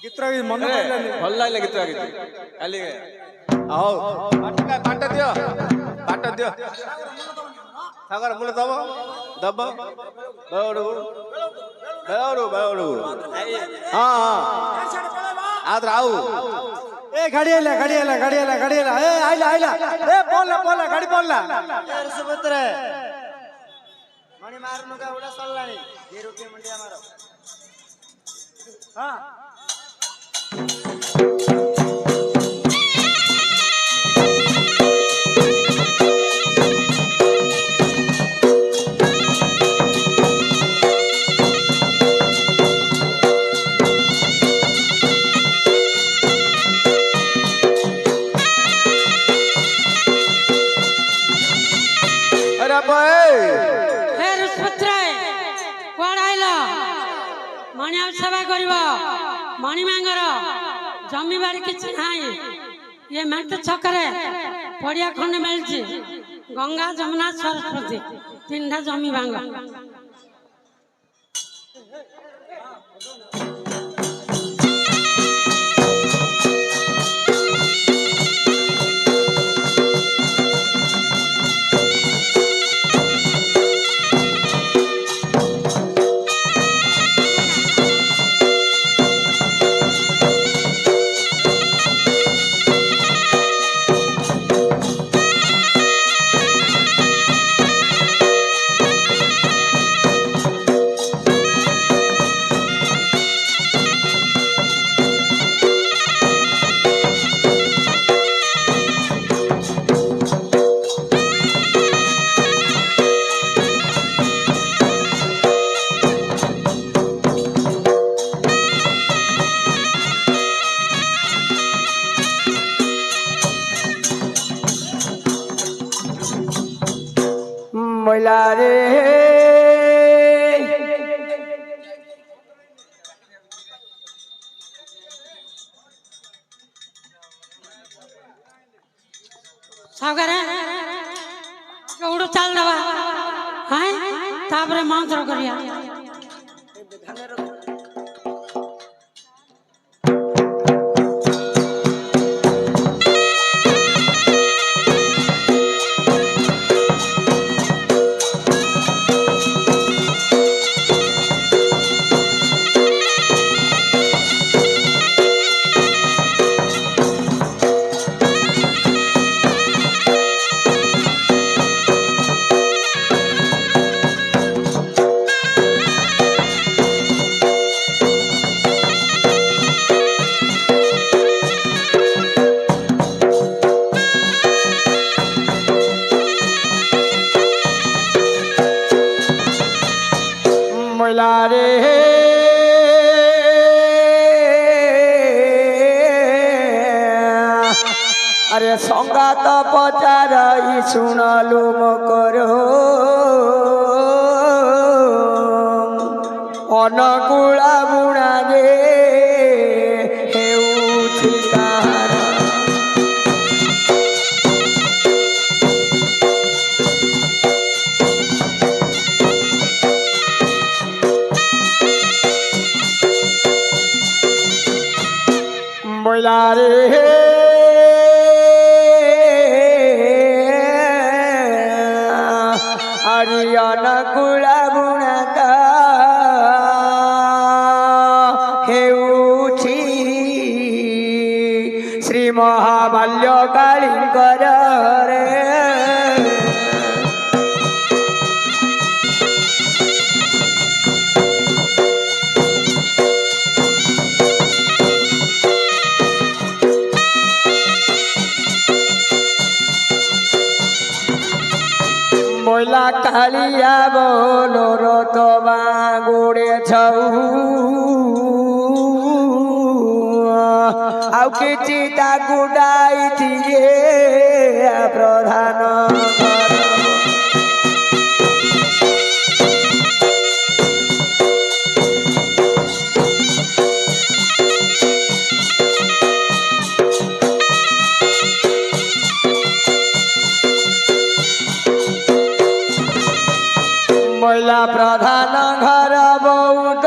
ଗୀତଟା ମନେ ପଡ଼ିଲାନି। ଭଲ ଲାଗିଲା ଗୀତ କାଲି ହଉ ପାଟ ଦିଅ ସାଗର ମୂଳ ଦବ ବେଳୁ ହଁ ଆದ್ರ ଆଉ ଏ ଗାଡି ହେଲା ଏ ଆଇଲା ଏ ପଡଲା ଗାଡି ପଡଲା। ସୁଭଦ୍ରା ମଣି ମାରନୁ କା ଉଡା ସଲ୍ଲାଣି ଏ ରୁଟି ମୁଣ୍ଡିଆ ମାର। ହଁ अरे भाई हे रुष्पुत्र कुआड़ आइल मणि सेवा कर मणि मांगर जमी बाड़ी किसी ना ये मेट छकरे पड़िया खंड मिलची गंगा जमुना सरस्वती तीनटा जमी भांग মহিলা রে सागरे उड़ चल दबा हाय तापरे मंत्र करिया মহিলা রে আরে সংগাত পচারাই শুনালু মকর অনুকূলা বুଣା যে ହେଉଛି କାହାର মহিলা রে অনুকূলা বুଣା ହେଉଛି ଶ୍ରୀ ମହାବାଲ୍ୟ କାଳୀଙ୍କର ରେ कालिया बोलो रो तो गुड़े छऊ आउ किछि ता गुडाई थिए प्रधान महिला प्रधान घर बहुत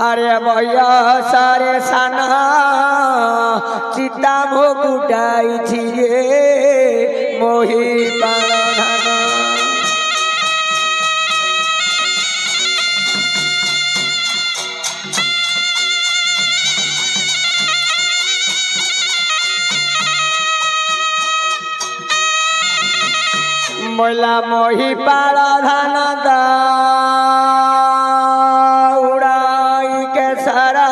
अरे भैया सारे साना चिता भोगुटाई छिए मोही प्रधान महिला मोही पाड़ा धान उड़ाई के सारा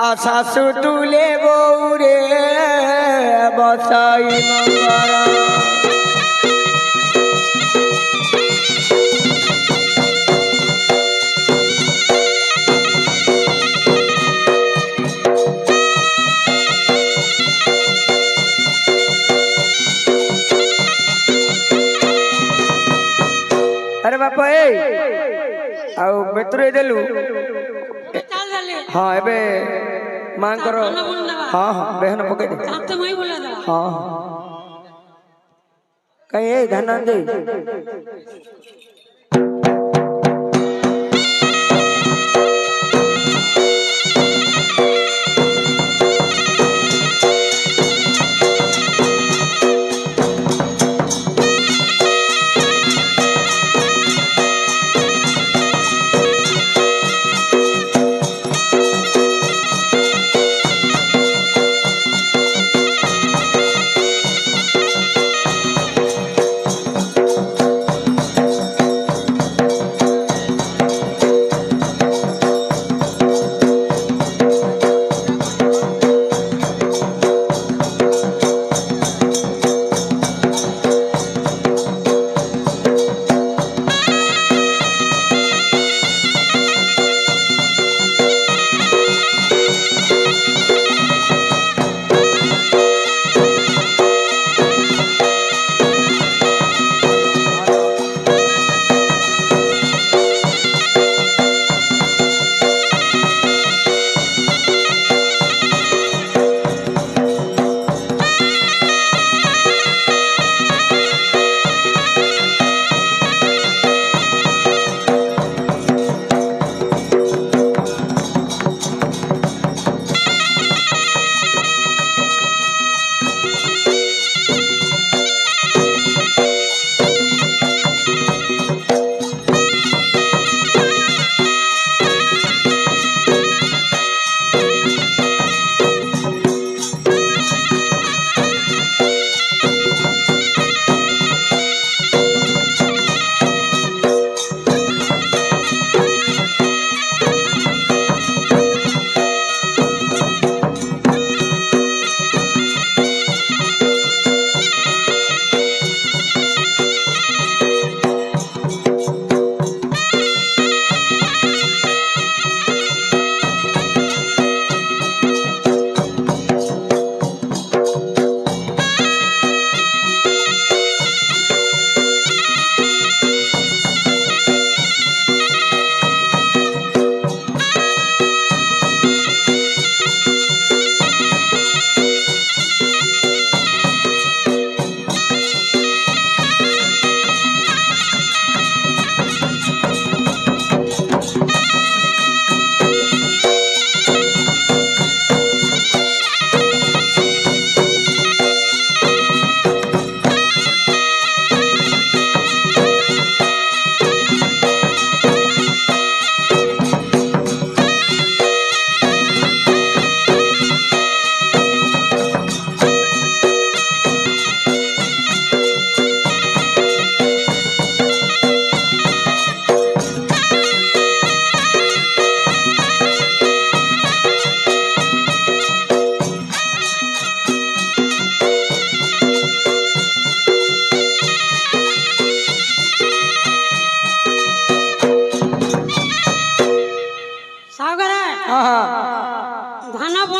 आशा सुतुले बौरे बसाई मंगरा अरे बापा ए आउ बेतुरे देलु चाल देले हाँ एबे मां करो हाँ हाँ बेहन पके दे आप तो मैं बोला था हाँ कहीं ए धन दे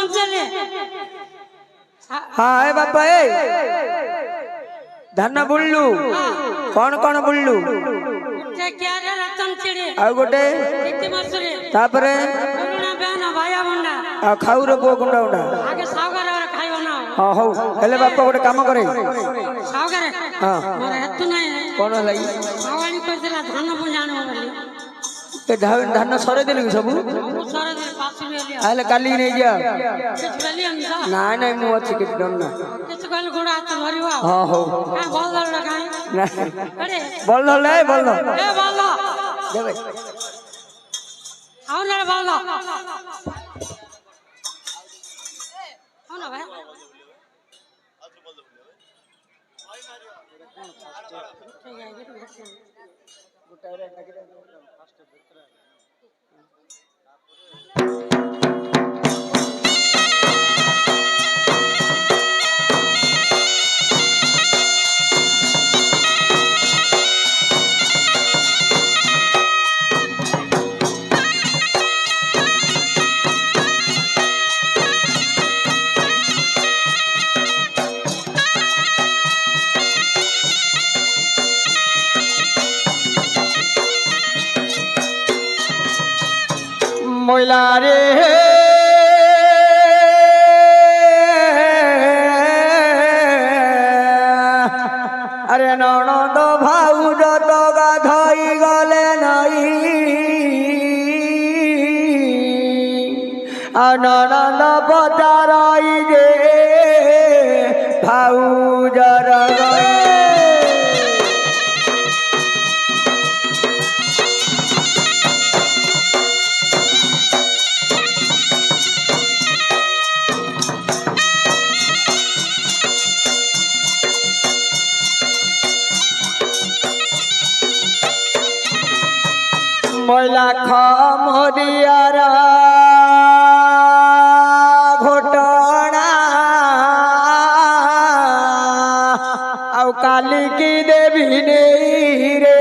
समझले हाँ ए बापा ए धान बुल्लू कौन कौन बुल्लू उठे क्या रे रतन चिड़ी आ गोटे इति मसुरी तापरे करुणा बहन भाया भंडा आ खाऊ रे बो गुंडा उंडा आगे सावगार और खाइबो ना हाँ हौ हेले बापा गोटे काम करे सावगार हाँ मोर हेतु नहीं कौन है भवानी कहला धान बुझाणो बोली ए धान सरे देलु सब मु सारा दिन पासी बेलिया आले काली नहीं जा किछ बेलिया ना ना नहीं मु अछि किछ डरना किछ कहल घोड़ा हाथ धरिबो हाँ हौ का बोल दल लगाई नहीं अरे बोल दो ले बोल दो ए बोल देबे आओ ना बोल आओ ना भाई ময়লা রে আরে ননদ ভাউজ তো গাধই গলে নাই ননদ পচারাই দে ভাউজর গয়ে ময়লা খমরিয়ার ঘটনা আউ কালিকি দেবী নেই রে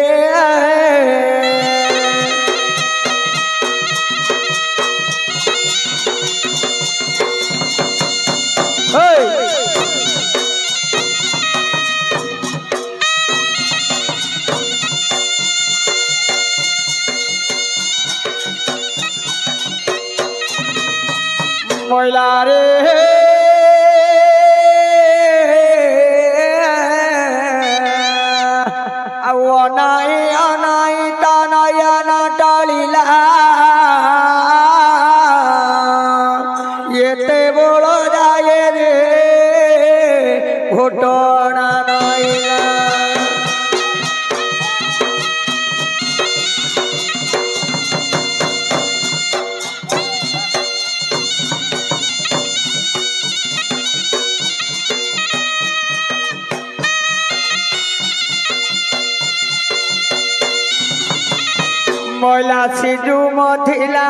ময়লা রে অনাই অনাই তানায় টালিলা এতে বড় যায় রে ঘটনা নইলা ময়লা সিজু মথিলা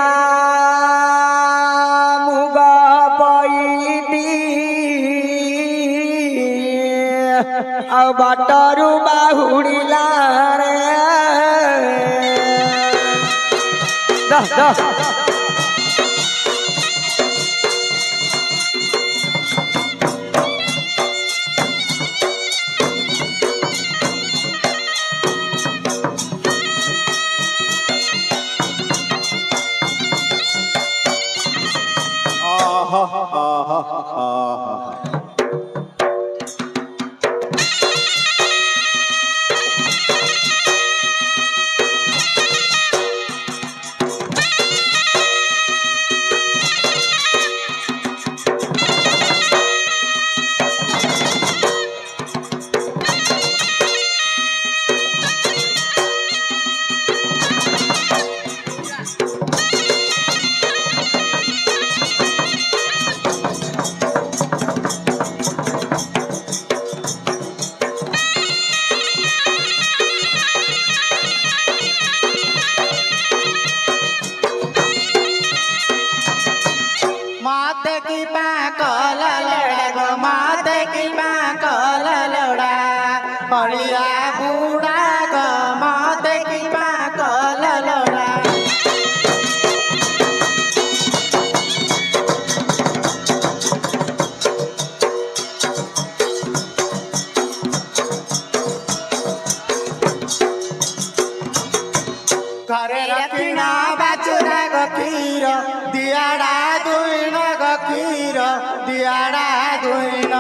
মুগ পইতি ଆଉ ବାଟରୁ ବାହୁଡ଼ିଲା ରେ ଦିଆଡ଼ା ଦୁଇନ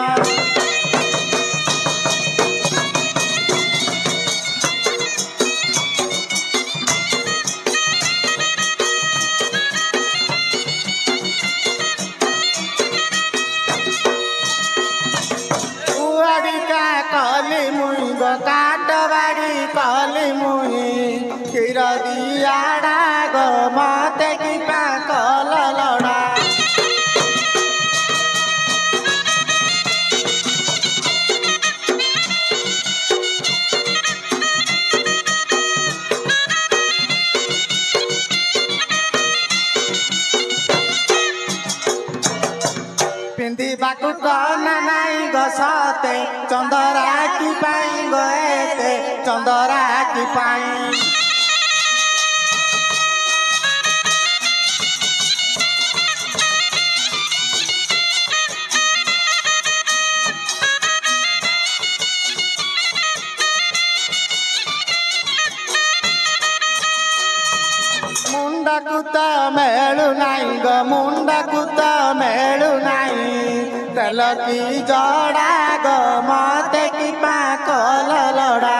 ଉଆଡ଼ିକା କଲି ମୁଇଁ ଗ କାଟ ବାଡ଼ି କଲି ମୁଇଁ କ୍ଷୀର ଦିଆଡ଼ା ଗ ମତେ କି ପାକଲ ଲଡ଼ା ପିନ୍ଧିବାକୁ କନା ନାଇଁ ଗସତେ ଚନ୍ଦରା କି ପାଇଁ ଗଏତେ ଚନ୍ଦରା କି ପାଇଁ ମୁଣ୍ଡକୁ ତ ମେଳୁ ନାହିଁ ଗ ମୁଣ୍ଡକୁ ତ ମେଳୁ ନାହିଁ ତେଲ କି ଜଡ଼ା ଗ ମତେ କି ପାକଲ ଲଡ଼ା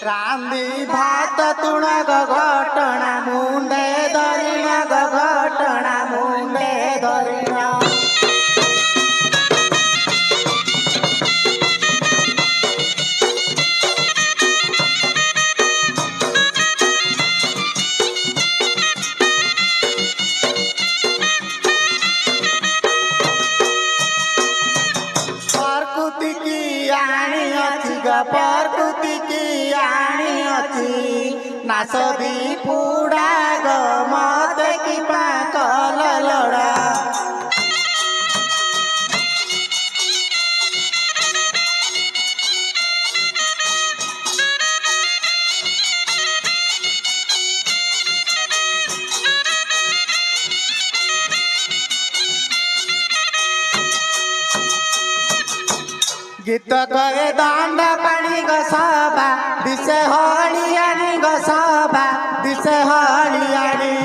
ରାନ୍ଧି ଭାତ ତୁଣ ଗ ଘଟଣା ମୁଣ୍ଡେ ଧରିଣ ଗ ଘଟଣା ମୁଣ୍ଡେ ଧରିଣ परकुती की आणी अछि ग परकुती की आणी अछि नासदी पुड़ा ग मते की पाकल लड़ा गीत करे दांड पानी गसबा दिसे हरियाणी गसबा दिसे हरियाणी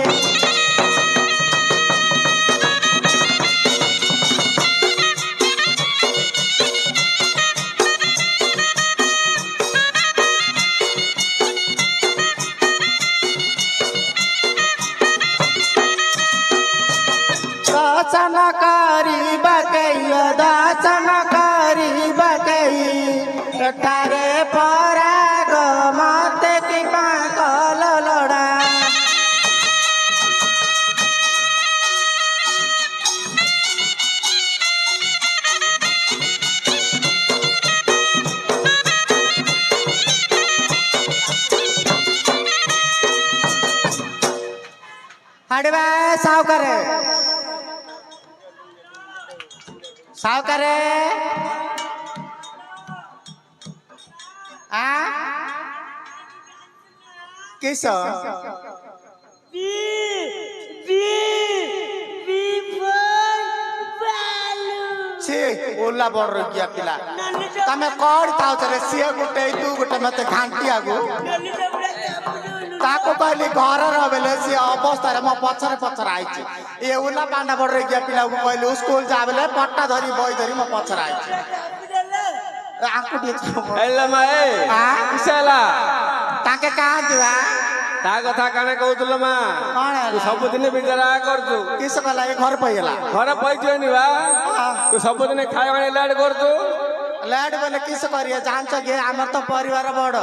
दर्शन करी बकैया दर्शन करी बकई एठारे पराग मते की पाकल लड़ा हड़वा सावकरे सावकरे आ किस सी ओला बड़ गया पिला तमे कौन थाउ चले सिए गुटे तू गुटे मते घांटी आगु ताको कहली घर रबेले सी अवस्था रे म पछरे पछर आइछि ए ओला पांडा बड़ गया पिला को कहली स्कूल जाबेले पट्टा धरी बई धरी म पछर आइछि आंकु दिए एला माए आ किसला ताके कहाँ दिवा ता कथा काने कहउतलो मा कौन तू है सब दिन बिगड़ा करछु किस कहला ए घर पइला घर पैजनी बा तू सब दिन खाय वाले लाड करछु लाड बोले किस करिए जान्छ गे हमर त परिवार बड़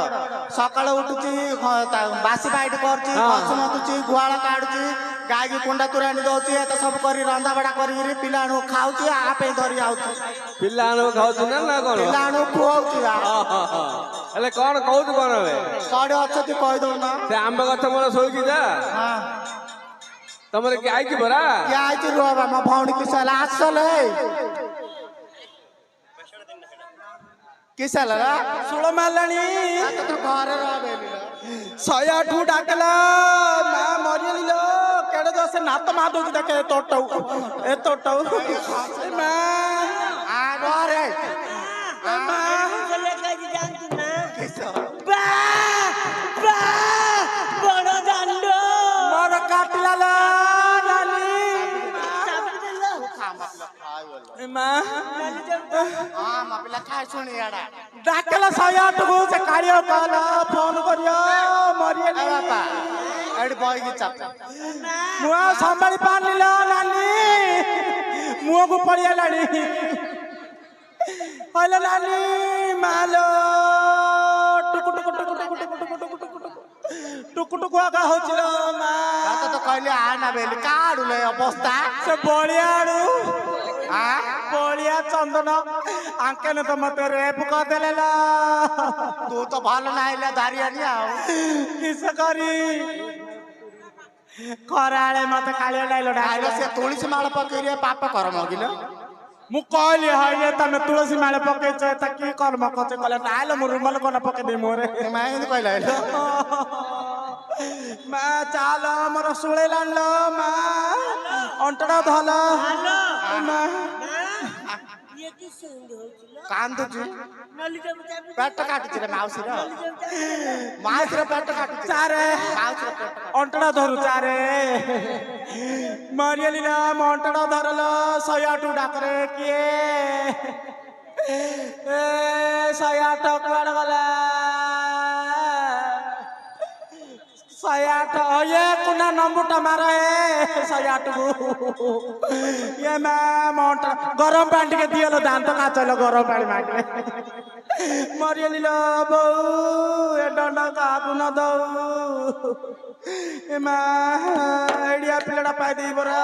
सकाळ उठुची बासी बाइट करची बसु मतुची गुवाळ काढुची गाय की कुंडा तुरानी दउची एत सब करी रंदा बडा करी पिलाणु खाउची आपे धरी आउची पिल्लानो खाउछु ना कोन पिलाणु खुआउची एले कोन कहउछु कोन बे कड़े अछती कहि दउ ना से आंबे गछ मोर सोइकी जा हां तमरे के आइकी बरा क्या आइची रोबा म भौणी की सला आसल है किसला सुळ मारलाणी तो घर रहबेली 108 डाकला मा मरियली लो केडे दसे नात मा दोजी देखे तोटौ ए तोटौ ए मा ହଁ ମୋ ପିଲା ଖାଇ ଶୁଣି ଇଆଡା ଡାକଲା 108 କୁ ସେ କାଳିଆ କହିଲା ଫୋନ କରିବ ମରିଗଲି ବାପା ଏଠି ବଇକି ଚାପ ମୁଁ ଆଉ ସମ୍ଭାଳି ପାରିଲିଲ ନାନୀ ମୁହଁକୁ ପଳେଇଲାଣି ହଇଲା ନାନୀ ମାଲୋ ଟୁକୁ ଟୁକୁ ଟୁକୁ ଟୁକୁ ଟୁକୁ ଟୁକୁ ଟୁକୁ ଟୁକୁ ଟୁକୁ ଟୁକୁ ଆକା ହଉଚି ଲୋ ମା ତ କହିଲି ଆ ନା ବେଲି କାଡୁଲେ ଅବସ୍ଥା ସେ ବଳିଆଡୁ ଆଁ ବଳିଆ ଚନ୍ଦନ ଆଙ୍କେନ ତ ମତେ ରେପ କରିଦେଲେ ଲୋ ତୁ ତ ଭଲ ନାଇଲା ଦାରିଆନି ଆଉ କିସ କରି ଖରାଳେ ମତେ କାଳିଆ ଡାଇଲ ଆଇଲ ସେ ତୁଳସୀ ମାଳ ପକେଇରେ ପାପ କର୍ମ କିଲ ମୁଁ କହିଲି ହଇଲେ ତମେ ତୁଳସୀ ମାଳ ପକେଇଛ ତା କି କର୍ମ କରୁଛ କହିଲେ ନାଇଲ ମୁଁ ରୁମାଲ କନା ପକେଇ ଦେଇ ମୋରେ ମା ଏମିତି କହିଲା ଆଇଲ ମା ଚାଲ ମୋର ଶୁଳେଇଲାଣି ଲୋ ମା ଅଣ୍ଟଟା ଧଲ ମା କାନ୍ଦୁଛି ପେଟ କାଟୁଛି ରେ ମାଉସୀର ମାଉସୀର ପେଟ କାଟୁଛି ଚାରେ ମାଉସୀର ପେଟ ଅଣ୍ଟଟା ଧରୁ ଚାରେ ମରିଗଲି ଲୋ ମୋ ଅଣ୍ଟଟା ଧରଲ 108 ଡାକରେ କିଏ ଏ 108 କୁଆଡେ ଗଲା 108 ये कुना नंबरटा मारे 108 को ये मैं मोट गरम पानी के दियो दांत का चलो गरम पानी माटे मरियली लो बौ ए डंडा का गुना दो ए मा आइडिया पिलड़ा पाई दे बरा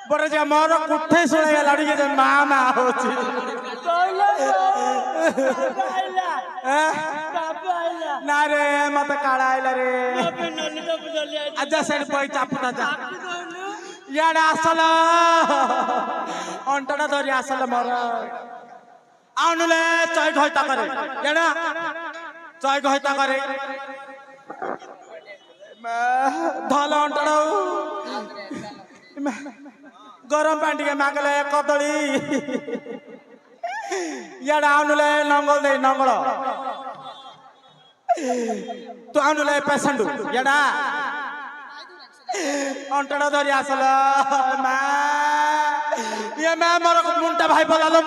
बरे जे मोर कुठे सुने लाडी के मा मा होची ना रे मत काळा आइला रे आजा सेड पई चापुता जा याडा आसल अंटडा धरी आसल मोर आउनुले चय घयता करे याडा चय घयता करे धल अंटडा गरम पानी के मागले कदली याडा आउनुले नंगल दे नंगल तू आउनुले पेशेंट याडा अंटडा धरी आसल मा ये मा मोर मुंटा भाई बोलालो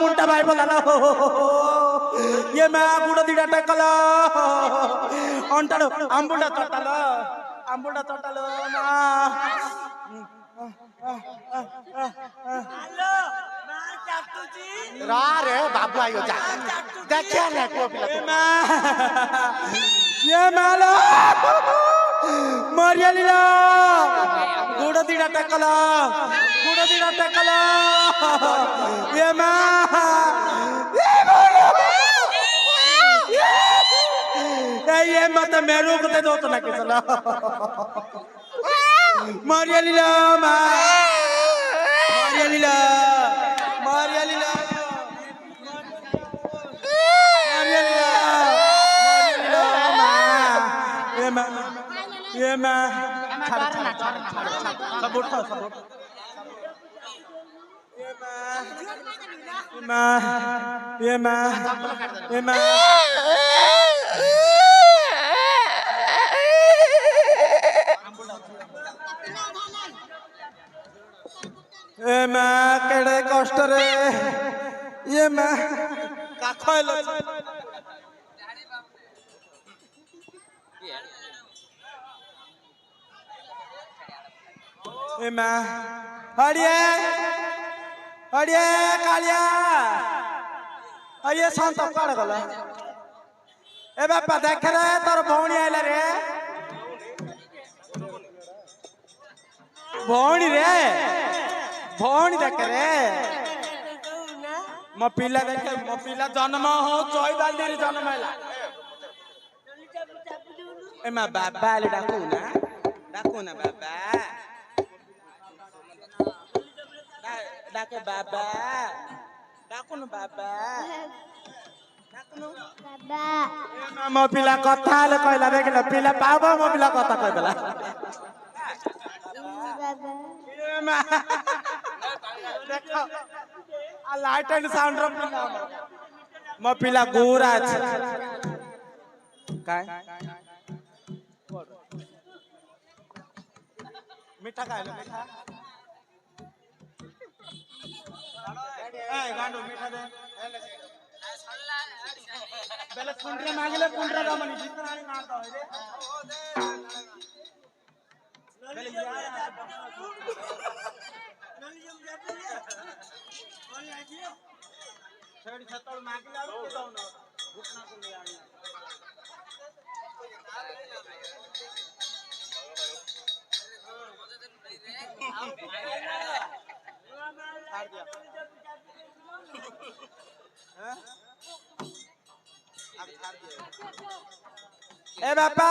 ये मा गुड़ दिडा टेकल अंटडो अंबुडा तोटालो मा रा रे बाबू आयो जा देखिया ना को पिला तू ये मालो मरियली लो गुड़ दिडा टेकल ये मा ये मत मेरू को दे दो तो ना किसला मरियली लो मा मरियली लो ये मैं सब उठा ये मैं केड़े कष्ट रे ये मैं काखल ए मां हड़िए कालिया हड़िए शांत काड़ गला ए बापा देख रे तोर भौणी आइला रे भौणी देख रे मो पिला देख मो पिला जन्म हो 14 दिन जन्म हैला ए मा बाबा ले डाकू ना बाबा डाके बाबा डाकुन बाबा मो पिला कथा ले कहला देखला पिला बाबा मो पिला कथा कहला देखो आ लाइट एंड साउंड रो पिला मो पिला गोरा छै काय मीठा खाइलो मीठा गांडो मीठा दे पहले कुंडरे मांगले कुंडरा का मनी जितना नहीं मारता है रे पहले ये छेड़ी छतड़ मांगले और के दो ना घुटना को ले आनी ए बापा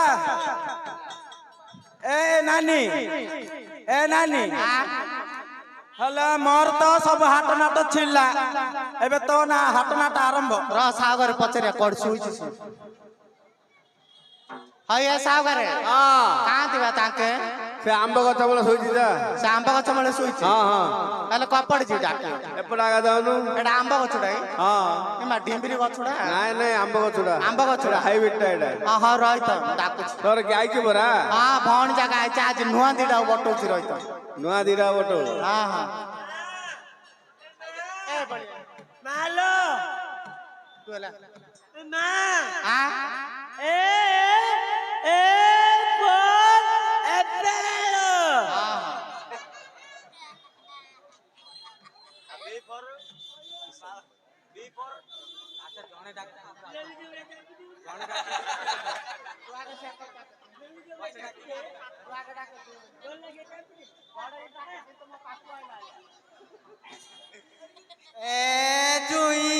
ए नानी हेले मोर तो सब हाट नाट छिल्ला एबे तो ना हाट नाट आरंभ र सागर पचरे कोड सुइछि हाय ए सागर हां कहां दिबा ताके से आंब गछ बोले सोइछि जा से आंब गछ मले सुइछि हां हां हेले कपड़ जी डाके एपडा गा दानु एडा आंब गछुडा हां एमा ढिम्बिरी गछुडा नाय नाय आंब गछुडा आंब गछुडा हाइब्रिड टाइडा हां हां रहि त डाकुछ तोर के आइछि बरा हां भण जगह आइछ आज नुवा दिडा बटोछि रहि त नुआ दिरा बटो हां हां ए बढिया मालो तुला मा हां ए बोल एपेलो हां ए जुई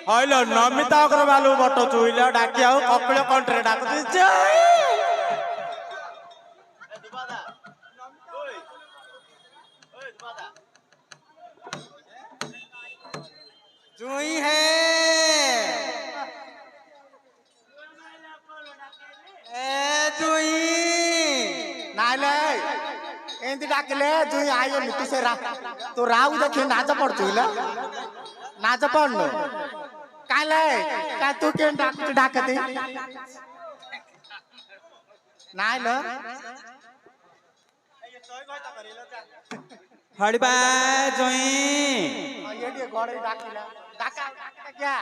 हइलो नमिता अग्रवाल बटो जुइला डाकी आउ कपिल कंट्रे डाक जुई जुई है ए जुई नाले एंदी डाकले जुई आयो नितु से रा तो राउ देखि नाच पडछुला नाच पडनो काले का तू के डाकती नाले हड़बा जुई ये दे गड़े डाकिला डाका क्या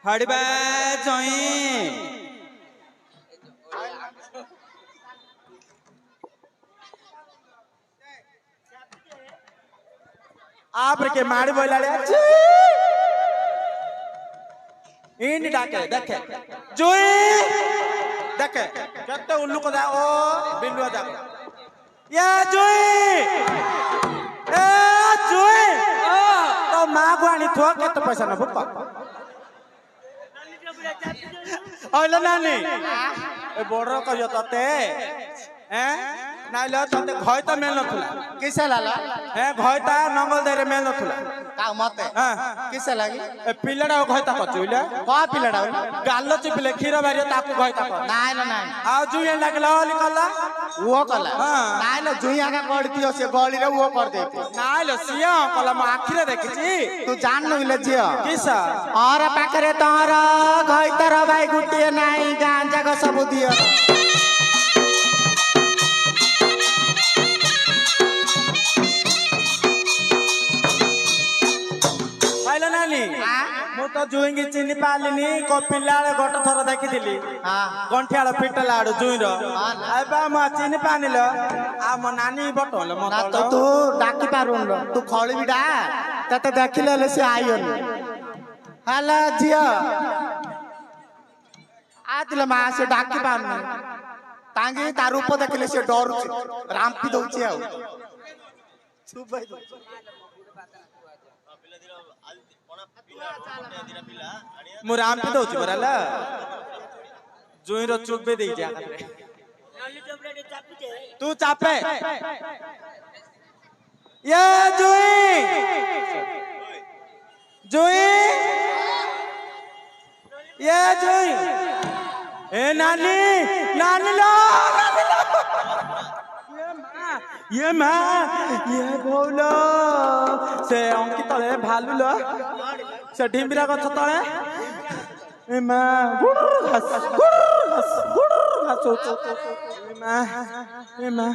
हड़बा जुई आप के मारी बोला इन डाके देखे जुई देखे कते उल्लू को जा ओ बिंदु जा ये जुई ए जुई तो मां गुआनी थो कते पैसा न भुपा ओले नानी ए बोडर करियो तते हैं नाइलो तते घय त मेल नथुला किसे लाला हैं घय ता नंगल देरे मेल नथुला का मते हां किसे लागी ए पिलडा घय ता कचुइला का पिलडा गाल्लो चिपिले खीर बारियो ताकू घय ता कर नाइ न नाइ आ जुई लागला लिकला वो कला हाँ। नाइ न जुइया का गड़तियो से गली रे वो कर देती नाइलो सिया कला म आखिरे देखिछि तू जान नइले जियो किसा और पाखरे तोर घइतर भाई गुटिए नाइ गांजा का सब दियो आइलो नानी मु तो जुइंगी चिनी पालिनी को पिल्लाळे गोट थर देखिथिली हां गंठियाळ पिटला आडू जुइरो आबा म चिनी पानिलो आ म नानी बटोल म ना तो तू डाकी पारुन तू खळी बिडा तते देखिले से आइयोन हला जियो आतिले मा से डाकी पारुन तांगी तार रूप देखिले से डर रामपी दउछि आ सुबाई मु राम पे दउछि बराला जुइरो चुक बे देइ जा तू चापे ये जुई जुई ये जुई ए नानी नानी लो ये मां ये बोलो से अंकित तले भालू लो से ढिम्बिरा गछ तले ए मां गुड़ घास ए मां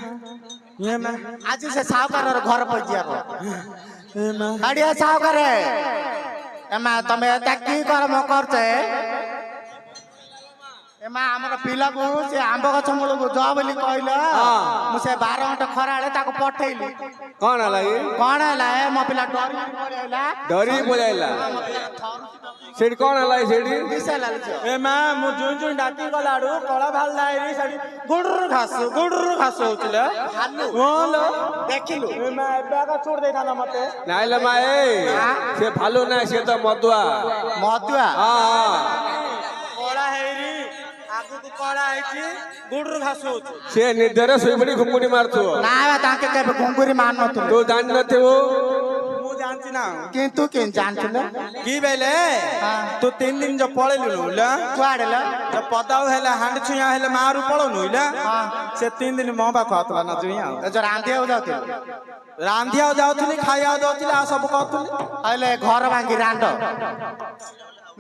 ये मां आज से सावकार घर पजिया को गाड़िया साव करे एमा तमे ताकी कर्म करते एमा हमर पिला को से आंब गछ मूल को जा बोली कहले मु से 12 घंटा खराळे ताको पठैली कौन लगी कोन हला मो पिला डरी बोलाइला सेठी कौन हला सेठी किसे लाल छ ए मा मु जुन डाकी गलाडू कळा भाल लाइरी साडी गुडुर घास होतिले होलो देखिलु ए मा एबाका छोड़ देता ना मते नाइला माए से भालू ना से तो मदुआ मदुआ हां कळा हेरी आगु को कळा हेची गुडुर घास होत से निर्धर सोईबडी घुंगुडी मारतो ना ताके के घुंगुरी मान नथु तो जान नथिबो मु जानछि ना किंतु किन जानथिले की बेले तू 3 दिन जो पळेलु नुला कुआडेला जो पदाउ हेला हांड छुया हेला मारू पळो नुला से 3 दिन मो बा खातला ना जुया जो रांधिया जाते रांधिया जाउथली खाया जाउथली आ सब कहथली अहिले घर भांगी रांड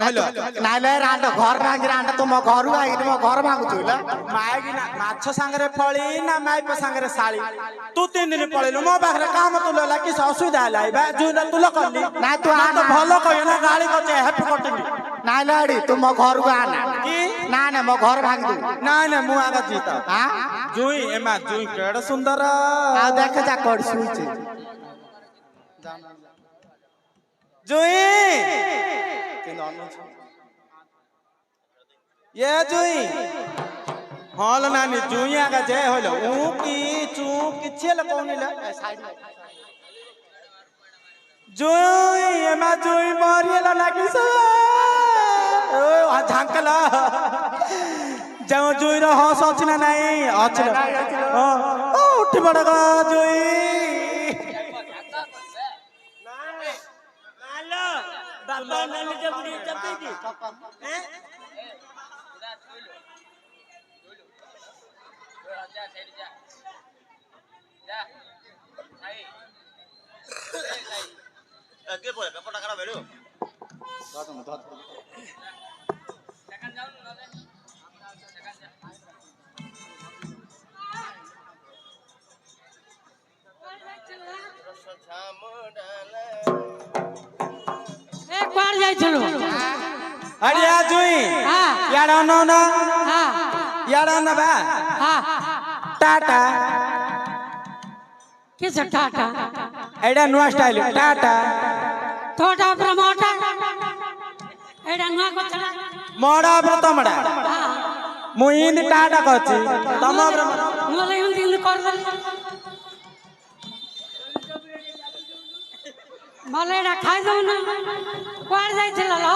नाइलो नाइले रांड घर भांगी रांड तो मो घरु आई मो घर भांगु तुला मायगी ना माछ संगरे फळी ना माइप संगरे साली तू 3 दिन पळेलु मो बाखरे काम तुला ला कि असुविधा हलाई बा जुना तुला कल्ली ना तू आ तो भलो कयो ना गाली कचे हैप्पी कटनी नाइले अडी तू मो घरु आना की ना ना मो घर भांगी दू ना ना मु आगा जीता हां जुई एमा जुई केड सुंदर आ देख जा कोड सुइछ जुई ये जुई हल नानी जुई आगा जे होलो ऊ की चू किछे ल कोनिला जुई एमा जुई मरिएला लागी स ओ झांकला जाओ जुई रो हस अछि ना नाही अछि ओ उठी बडगा जुई बाबा नानी जबड़ी चपेगी हैं আগে পড়ে ব্যাপারটা খারাপ হলো ए कोर जाय छलो अरे जुई हां याडा नो ना हां याडा ना बा हां टाटा किस टाटा एडा नुआ स्टाइल टाटा थोड़ा प्रमोटा एडा नुआ कोथला मोड़ा प्रतमड़ा मुइन टाटा कहछि तम मोले हिंदी कर दे मोले एडा खाइ दउ ना कोर जाय छलो ल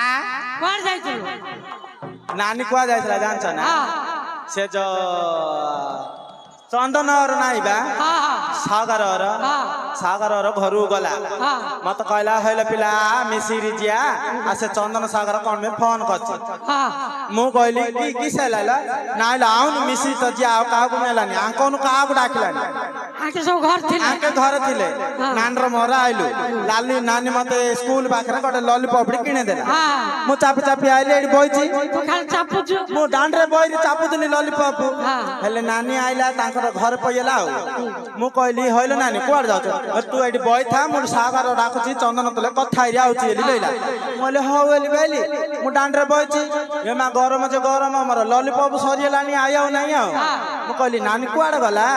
आ कोर जाय छलो नानी कुआ जायसला जानछ ना हां से जो चंदन और नाई बा हां सागर और हां सागर और घरु गला हां मत कहला हइला पिला मिसिरी जिया आ से चंदन सागर कोन में फोन करछि हां मु कहली की किसे लाला नाइला आउन मिसिरी त जिया का को मेलानी आंकोन का को डाकलानी आके सब घर थिले आके घर थिले नानर मोरा आइलु लाली नानी मते स्कूल बाखरे गटे लॉलीपॉप किने देला हां मु चापी चापी आइले एडी बइछि तू खाली चापुछु मु डांडरे बइरी चापुदिनी लॉलीपॉप हां हेले नानी आइला तांकर घर पयला मु कहली हइलो नानी कोड जाउछ तू एडी बइ था मु सागर डाकुछि चंदन तले कथा इरा आउछि एली लइला मोले हो एली बेली मु डांडरे बइछि एमा गरम जे गरम हमर लॉलीपॉप सरियलानी आयाउ नै आउ मु कहली नानी कोड गला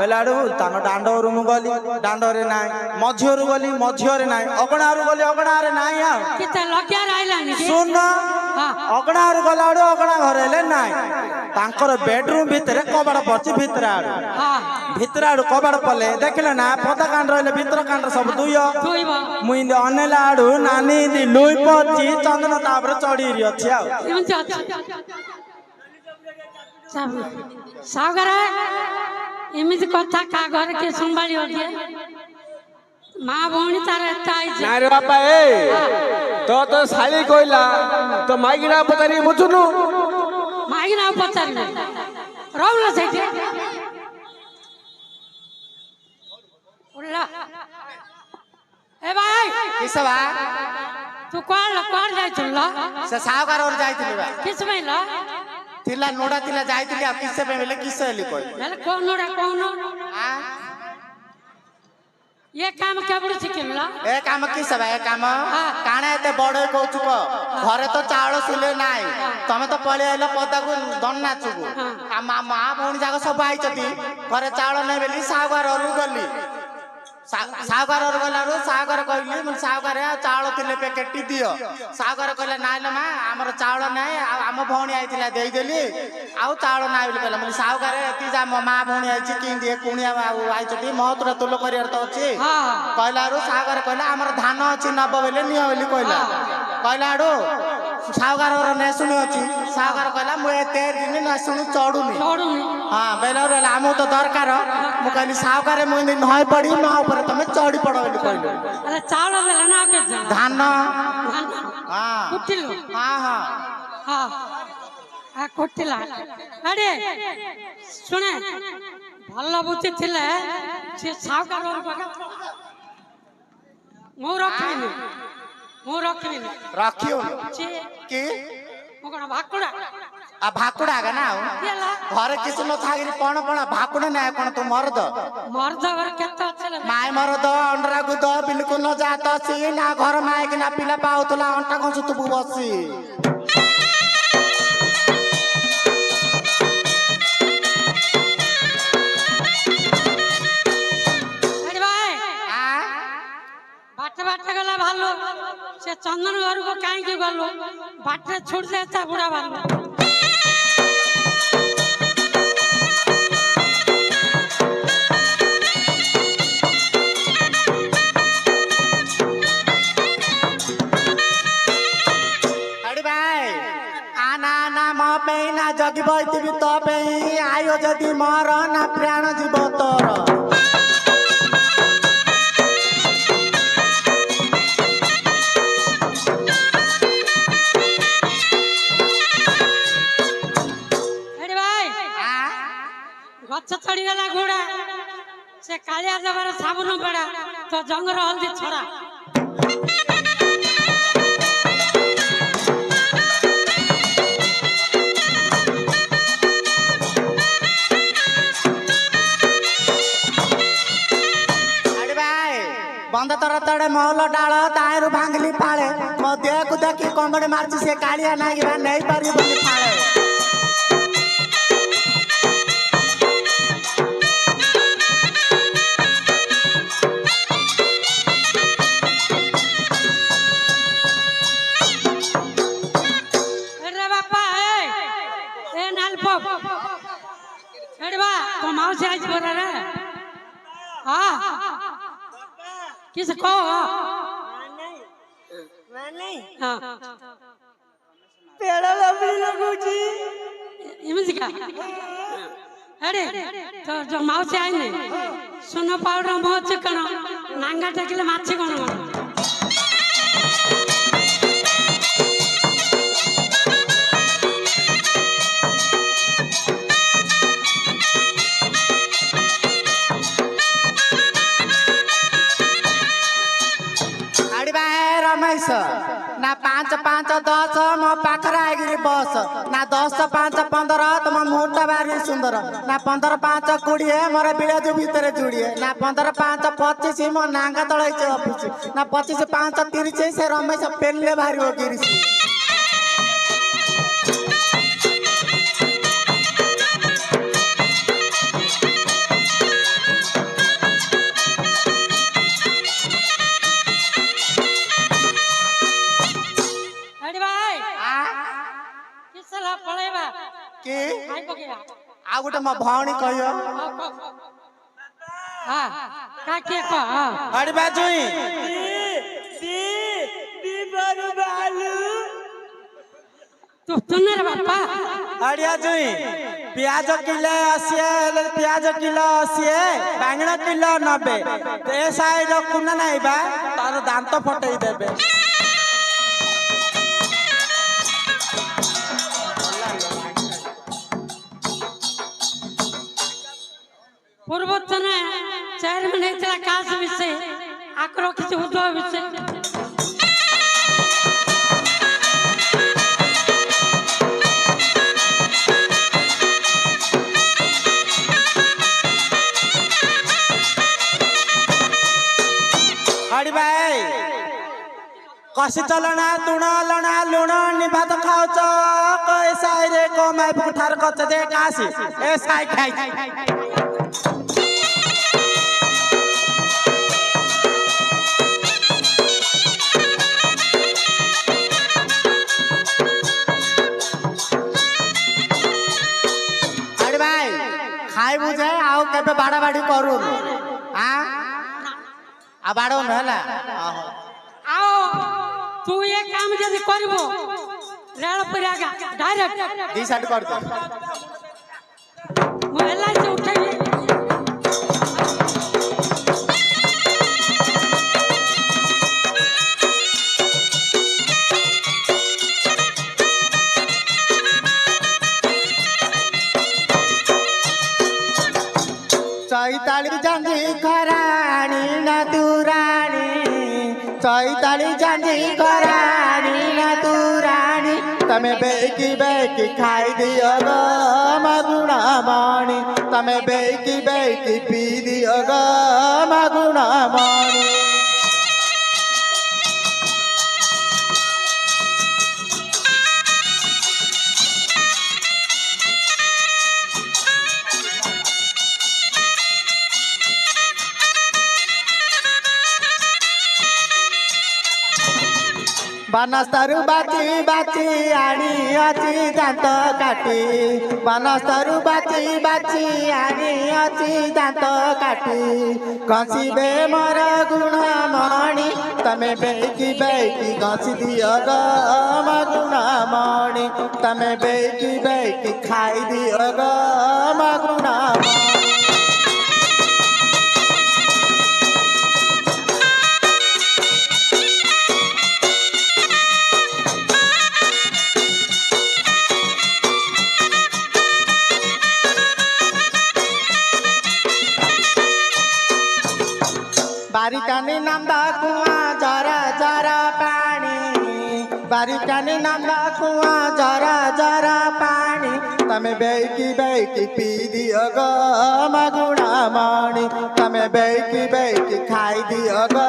बेलाडू तांग डांडोरु मु गली डांडोरे नाय मझियोरु गली मझियोरे नाय अगणारु गली अगणारे नाय आउ किते लगिया राइलानी सुन हां अगणारु गलाडू अगणा घरेले नाय तांकर बेडरूम भितरे कबाड़ पड़छि भितरे आडू हां भितर आडू कबाड़ पले देखले ना पता कांड रहले भितर कांड सब दुइयो तुइबा मुइंदे अनेला आडू नानी दी लुई पछि चंदन तापर चढ़ी रि अछि आ एमति अछि सब सागर एमिति कथा का घर के संभाली होगे मां भौणी तार एताई जे ना रे बापा ए तो साली कोइला तो माइगिना पतानी बुझुनु मागी ना पचारले रोवला सेठी उल्ला ए भाई किसे बा तू कोर जाय छलो से सावकार और जाइतिली बा किस में ल तिला नोडा तिला जाइतिली आ किसे पे मिले किसे एली कोई बेले कोनो रे कोनो आ ये काम केबड़ शिखिल ए काम कि सब ए काम काना एते बड़ कहू क घरे तो चाउल सिले नाई तमे तो पळे आइलो पदा को दन नाचुगु आ मा भौणी जाक सब आइचती घरे चाउल नै बेली सागर रु गली सागर रु गलारो सागर कहली मन सागर चाउल तिले पैकेट दियो सागर कहला नाइलो मा हमर चाउल नै आम भौणी आइतिला देई देली आउ चाउल नाइ बोली कहला मन सागर एति जा मा भौणी आइची कि दिए कुणिया आइचती महतुरा तुलो करियर त अछि कहलारो सागर कहला हमर धान अछि नब बेले नियो बोली कहला कहलाडो सागर र ने सुनि अछि सागर कहला मु एते दिन न सुनु चढुनी हां बेलर हमु तो दरकार मु कहली सागर मु नय पड़ी न ऊपर तमे चढ़ी पड़ो बोली कहलो अरे चावल देला ना के धान हां कुटिल हां हां हां आ कुटिला अरे सुने भल्ल बुद्धि थिले से सावकार मु रखिनी रखियो से कि मो कोन भाकुड़ा आ भाकुड़ा गा ना केला घरे किछु न थागिरी पण भाकुड़ा ना कोन तू मरद मर्द घर केत अछले माय मरद अंडरा गुद बिल्कुल न जात सी ना घर माय कि ना पिला पाउतला अंटा कसु तू बसी अरे भाई बाट बाट गला भालो से चंदन घर को काहे के गलो बाटे छोड़ देता बुढ़ा भालो जगी बैठी तबे आयो जदि मर ना प्राण जीव तोर गछ चढ़ी गला घोड़ा से कालिया जबर साबुन पड़ा तो जंगर हल्दी छड़ा बंद तर तड़े महल डाल तारू भांगली फाड़े मो देह को देखी कमड़े मारची से कालिया नागी नहीं पारी बोली फाड़े अरे बापा ए नालपो अरे बा तो माउसी आज बोला रे हां किस को नहीं हां पेड़ा लंबी लगू जी इमजिका अरे तो जो माउसी आई ने सुनो पाउडर मोच कण नांगा टेकले माछी कोन रमेश ना 5 5 10 मो पाखर आगिरी बस ना 10 5 15 तुम मुहूर्त बारी सुंदर ना 15 5 20 मोर बिलाज भीतर जुड़िए ना 15 5 25 मो नांगा तळे ऑफिस ना 25 5 30 से रमेश पेनले भारी हो गिरी के आ गोटे म भौणी कहियो हां का के को अरे बाजुई दी बारू बालू तू तुने रे बापा अड़िया जुई प्याज किलो 80 प्याज किलो 80 बांगणा किलो 90 ते साइड कुना नाही बा तार दांत फटई देबे पूर्वोत्तर चेयरमैन हेतला कास विषय आक्रो किछ उद्भव विषय अरे भाई कसी चलना तुण लणा लुण निभात खाउँछ कैसा रे कमाइ पुठार कच्च दे कासी ए साइ खाइ अरे भाई खाइ बुझे आउ केबे बाड़ा बाड़ी करू हां आ बाड़ो न हला आओ तू ये काम जल्दी करबो रेल पुरागा डायरेक्ट डिसाइड कर दे मोहल्ला से उठेगी चैताली जांजी खराणी न दुराणी चैताली जांजी खराणी न दुराणी तमे बेकी खाई दियो ग मगुणा मणि तमे बेकी पी दियो ग मगुणा मणि बनस्तरु बाची बाची आनी अची दांत काटी बनस्तरु बाची बाची आनी अची दांत काटी घसीबे मोर गुण मणि तमे बेकी घसी दियो ग गुण मणि तमे बेकी खाई दियो ग गुण मणि बारिकानी नाम्दा कुआ जरा जरा पानी बारिकानी नाम्दा कुआ जरा जरा पानी तमे बेकी पी दियो ग मगुणा मणि तमे बेकी खाई दियो ग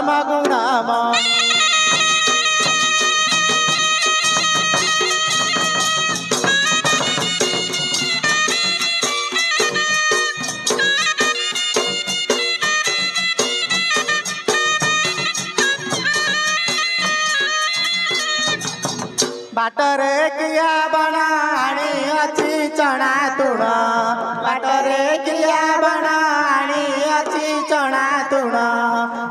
मगुणा मणि बाटरे किया बनानी अच्छी चना तुण बाटरे किया बनानी अच्छी चना तुण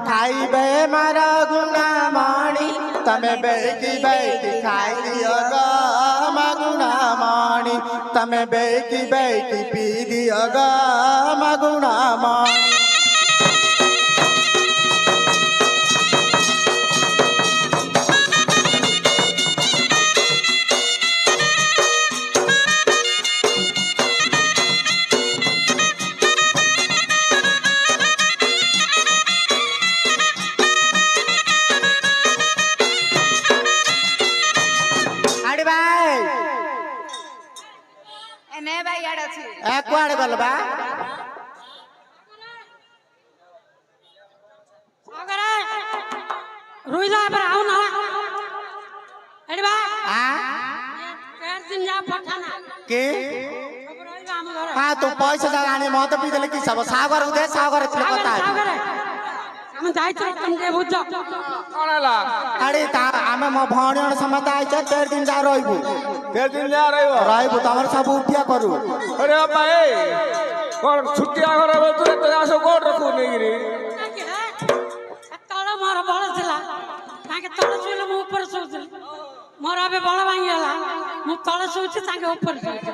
खाइबे मार गुणा मणि तमे बेकी खाई दियो ग मगुणा मणि तमे बेकी पी दियो ग मगुणा मणि कुआड़े गल बा रुइला पर आउ ना एडी बा हां चार दिन जा पठाना के रुइला हम घर हां तो पैसा जगाने मत पी देले कि सब सागर उदे सागर इतने पता है हम जाइछ तुम जे बुझो कोणाला अरे ता आमे म भणियन समता आइछ 4 दिन जा रहइबु 4 दिन जा रहइबु तमर सब उठिया करू अरे बाबा ए कोन छुट्टिया घर बोलतु तो आसो कोड रखु नेगिरी तळ मोर बळ थिला ताके तळ सुइले मु ऊपर सोउथिल मोर अबे बळ भांगी हला मु तळ सोउछि ताके ऊपर सोउछि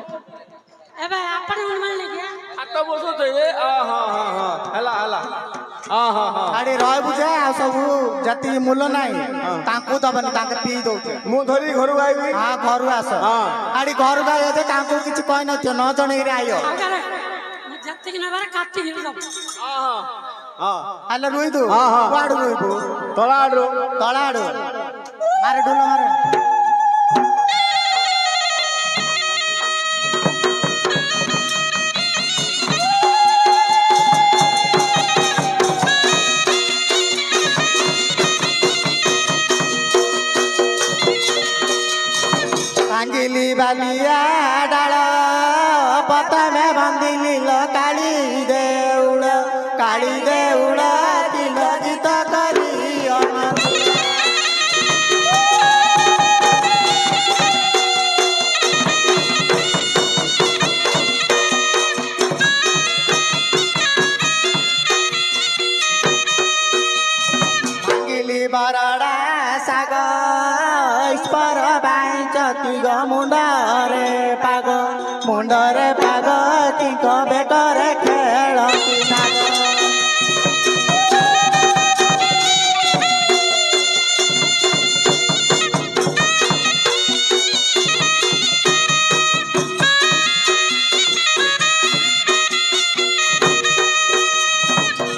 ए भाई आपण मन ले गया हाथ बसो तो ए आ हा हा हा हला हला आ हा हा अरे रह बुझे आ सब जति मूल्य नाही तांको दबन ताके पी दोचे मु धरी घरु आइबी हां घरु आस हां अरे घरु गए जे तांको किछ कहि न न जणे रे आयो जति कि नबार काटी हिल सब आ हा हां अल्ला रुई दो हां हां कुआडु रुइबो तळाडु मारे डुलो मारे ଭାଙ୍ଗିଲି ବାଲିଆ ଡାଳ ପ୍ରଥମେ ବନ୍ଦିଲି ଲ କାଳି ଦେଉଳ କିଲ ଗୀତ କରି ଭାଙ୍ଗିଲି ବରଡ଼ା ଶାଗ ଈଶ୍ୱର ବାଇଚତି ଗ ମୁଣ୍ଡରେ ପାଗ ଟିଙ୍କ ବେକରେ ଖେଳନ୍ତି ନାଗ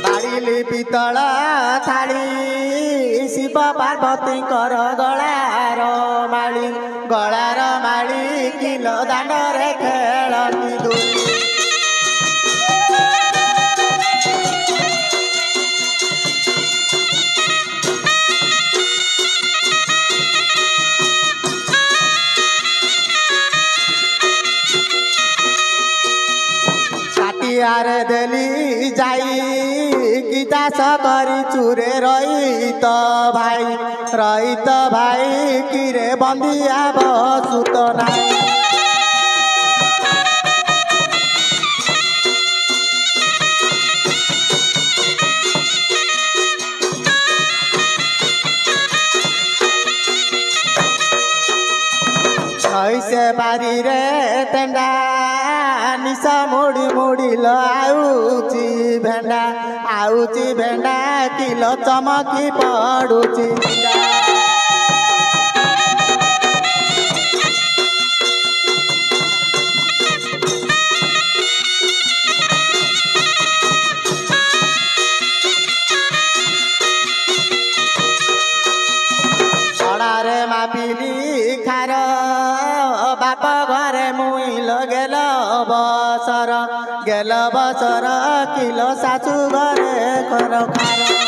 ବାଡ଼ିଲି ପିତଳ ଥାଳି ଶିବ ପାର୍ବତୀଙ୍କର ଗଳାର ମାଳି କିଲ ଦାଣ୍ଡରେ ଖେଳନ୍ତି ଦୋଳି କାଟିଆରେ ଦେଲି ଯାଇ କି ଚାଷ କରି ଚୁରେ ରହିତ ଭାଇ କିରେ ବନ୍ଦିଆ ବସୁତ ନାହିଁ ऐसे बारीरे तेंडा निशा मुड़ी ल आउची भेंडा किलो चमकी पड़ुची छड़ारे मापिली खार बाप घरे मुइल गेल बसर किलो सासू घरे कर खार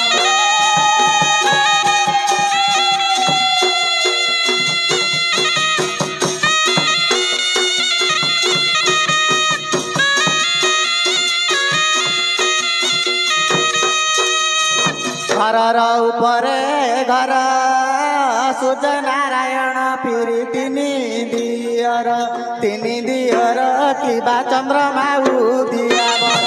घरर उपरे घर सूर्य नारायण फिरी तिनी दियर किबा चंद्रमा दिया बर